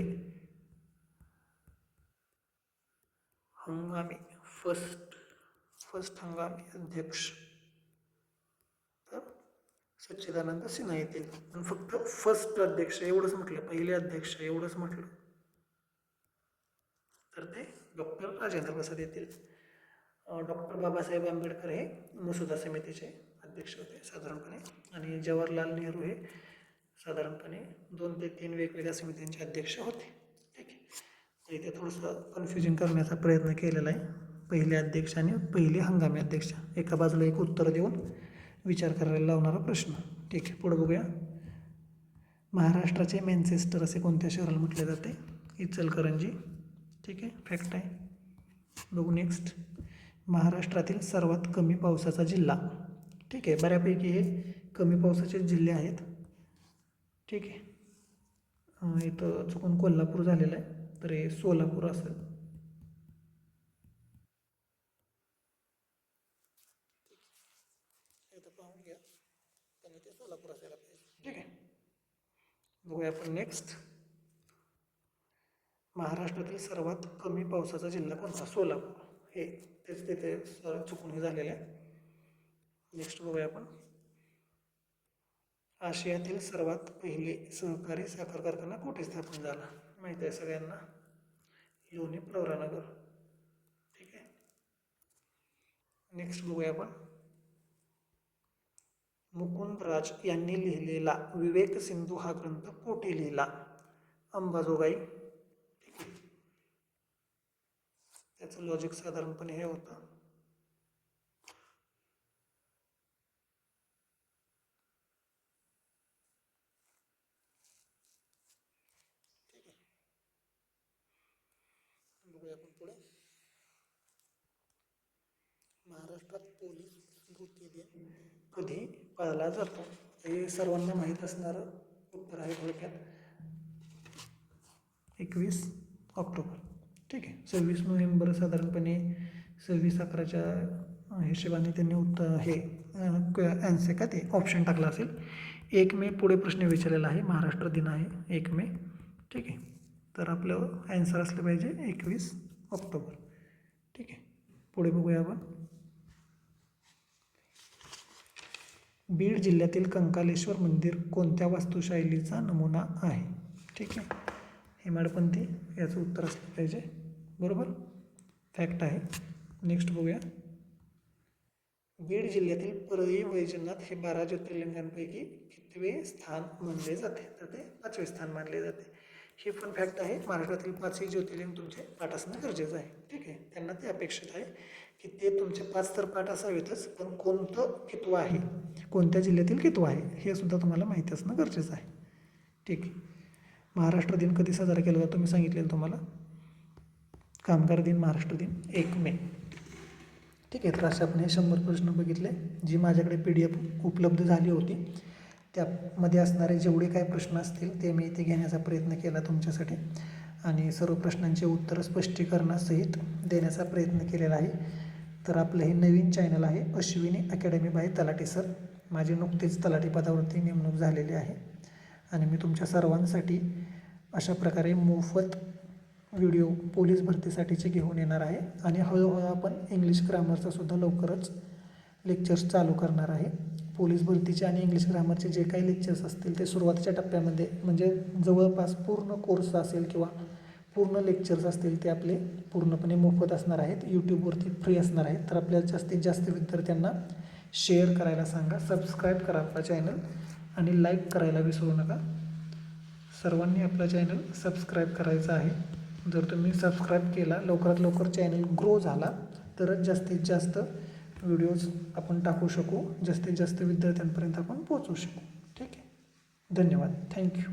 हंगामी फर्स्ट हंगामी अध्यक्ष तर सच्चिदानंद सिन्हा येतील. पण फक्त फर्स्ट अध्यक्ष एवढंच म्हटलं, पहिले अध्यक्ष एवढंच म्हटलं तर ते डॉक्टर राजेंद्र प्रसाद येतील. डॉक्टर बाबासाहेब आंबेडकर हे मसुदा समितीचे अध्यक्ष होते साधारणपणे. आणि जवाहरलाल नेहरू हे साधारणपणे 2 ते 3 वेगवेगळ्या समित्यांचे अध्यक्ष होते. ठीक आहे. तर इथे थोडंसं कन्फ्युजन करण्याचा प्रयत्न केलेला आहे. पहिले अध्यक्ष आणि पहिले हंगामी अध्यक्ष एका बाजूला एक उत्तर देऊन विचार करायला लावणारा प्रश्न. ठीक आहे. पुढे बघूया. महाराष्ट्राचे मॅनचेस्टर असे कोणत्या शहराला म्हटले जाते? इचलकरंजी. ठीक आहे, फॅक्ट आहे. बघू नेक्स्ट. महाराष्ट्रातील सर्वात कमी पावसाचा जिल्हा. ठीक आहे, बऱ्यापैकी हे कमी पावसाचे जिल्हे आहेत. ठीक आहे, इथं चुकून कोल्हापूर झालेलं आहे, तर हे सोलापूर असेल. पाहून घ्या, कमी ते सोलापूर असायला पाहिजे. ठीक आहे, बघूया आपण नेक्स्ट. महाराष्ट्रातील सर्वात कमी पावसाचा जिल्हा कोणता? सोलापूर. हे तेच तिथे चुकून हे झालेलं आहे. नेक्स्ट बघूया आपण. आशियातील सर्वात पहिले सहकारी साखर कारखाना कुठे स्थापन झाला? माहिती आहे सगळ्यांना, लोणी प्रवरानगर. ठीक आहे, नेक्स्ट बघूया आपण. मुकुंदराज यांनी लिहिलेला विवेक सिंधू हा ग्रंथ कोठे लिहिला? अंबाजोगाई. ठीक आहे, त्याचं लॉजिक साधारणपणे हे होतं. ठीक आहे, बघूया आपण पुढे. महाराष्ट्रात पोलीस स्मृती दिन कधी पाळला जातो? हे सर्वांना माहीत असणारं उत्तर आहे थोडक्यात. 21 ऑक्टोबर. ठीक आहे, 26 नोव्हेंबर साधारणपणे 26/11च्या हिशोबाने त्यांनी हे ॲन्सर का ते ऑप्शन टाकला असेल. 1 मे पुढे प्रश्न विचारलेला आहे, महाराष्ट्र दिन आहे 1 मे. ठीक आहे, तर आपलं ॲन्सर असलं पाहिजे 21 ऑक्टोबर. ठीक आहे, पुढे बघूया आपण. बीड जिल्ह्यातील कंकालेश्वर मंदिर कोणत्या वास्तुशैलीचा नमुना आहे? ठीक आहे, हेमाडपंथी याचं उत्तर असलं पाहिजे. बरोबर, फॅक्ट आहे. नेक्स्ट बघूया. बीड जिल्ह्यातील परळी वैजनाथ हे 12 ज्योतिर्लिंगांपैकी कितवे स्थान मानले जाते? तर ते 5वे स्थान मानले जाते. हे पण फॅक्ट आहे. महाराष्ट्रातील 5ही ज्योतिर्लिंग तुमचे पाठ असणं गरजेचं आहे. ठीक आहे, त्यांना ते अपेक्षित आहे की ते तुमचे 5 तर पाठ असावेतच, पण कोणतं कितवं आहे, कोणत्या जिल्ह्यातील कितवं आहे हे सुद्धा तुम्हाला माहिती असणं गरजेचं आहे. ठीक आहे, महाराष्ट्र दिन कधी साजरा केला जातो मी सांगितलेलं तुम्हाला. कामगार दिन, महाराष्ट्र दिन 1 मे. ठीक आहे, तर असे आपण हे 100 प्रश्न बघितले. जी माझ्याकडे PDF उपलब्ध झाली होती त्यामध्ये असणारे जेवढे काही प्रश्न असतील ते मी इथे घेण्याचा प्रयत्न केला तुमच्यासाठी, आणि सर्व प्रश्नांचे उत्तरं स्पष्टीकरणासहित देण्याचा प्रयत्न केलेला आहे. तर आपलं हे नवीन चॅनल आहे अश्विनी अकॅडमी बाय तलाठी सर. माझी नुकतीच तलाठी पदावरती नेमणूक झालेली आहे आणि मी तुमच्या सर्वांसाठी अशा प्रकारे मोफत व्हिडिओ पोलीस भरतीसाठीचे घेऊन येणार आहे. आणि हळूहळू आपण इंग्लिश ग्रामरचं सुद्धा लवकरच लेक्चर्स चालू करणार आहे. पोलीस भरतीचे आणि इंग्लिश ग्रामरचे जे काही लेक्चर्स असतील ते सुरुवातीच्या टप्प्यामध्ये, म्हणजे जवळपास पूर्ण कोर्स असेल किंवा पूर्ण लेक्चर्स असतील ते आपले पूर्णपणे मोफत असणार आहेत, यूट्यूबवरती फ्री असणार आहेत. तर आपल्या जास्तीत जास्त विद्यार्थ्यांना शेअर करायला सांगा, सबस्क्राईब करा आपला चॅनल आणि लाईक करायला विसरू नका. सर्वांनी आपला चॅनल सबस्क्राईब करायचा आहे. जर तुम्ही सबस्क्राईब केला, लवकरात लवकर चॅनल ग्रो झाला तरच जास्तीत जास्त व्हिडिओज आपण टाकू शकू, जास्तीत जास्त विद्यार्थ्यांपर्यंत आपण पोहोचू शकू. ठीक आहे, धन्यवाद, थँक्यू.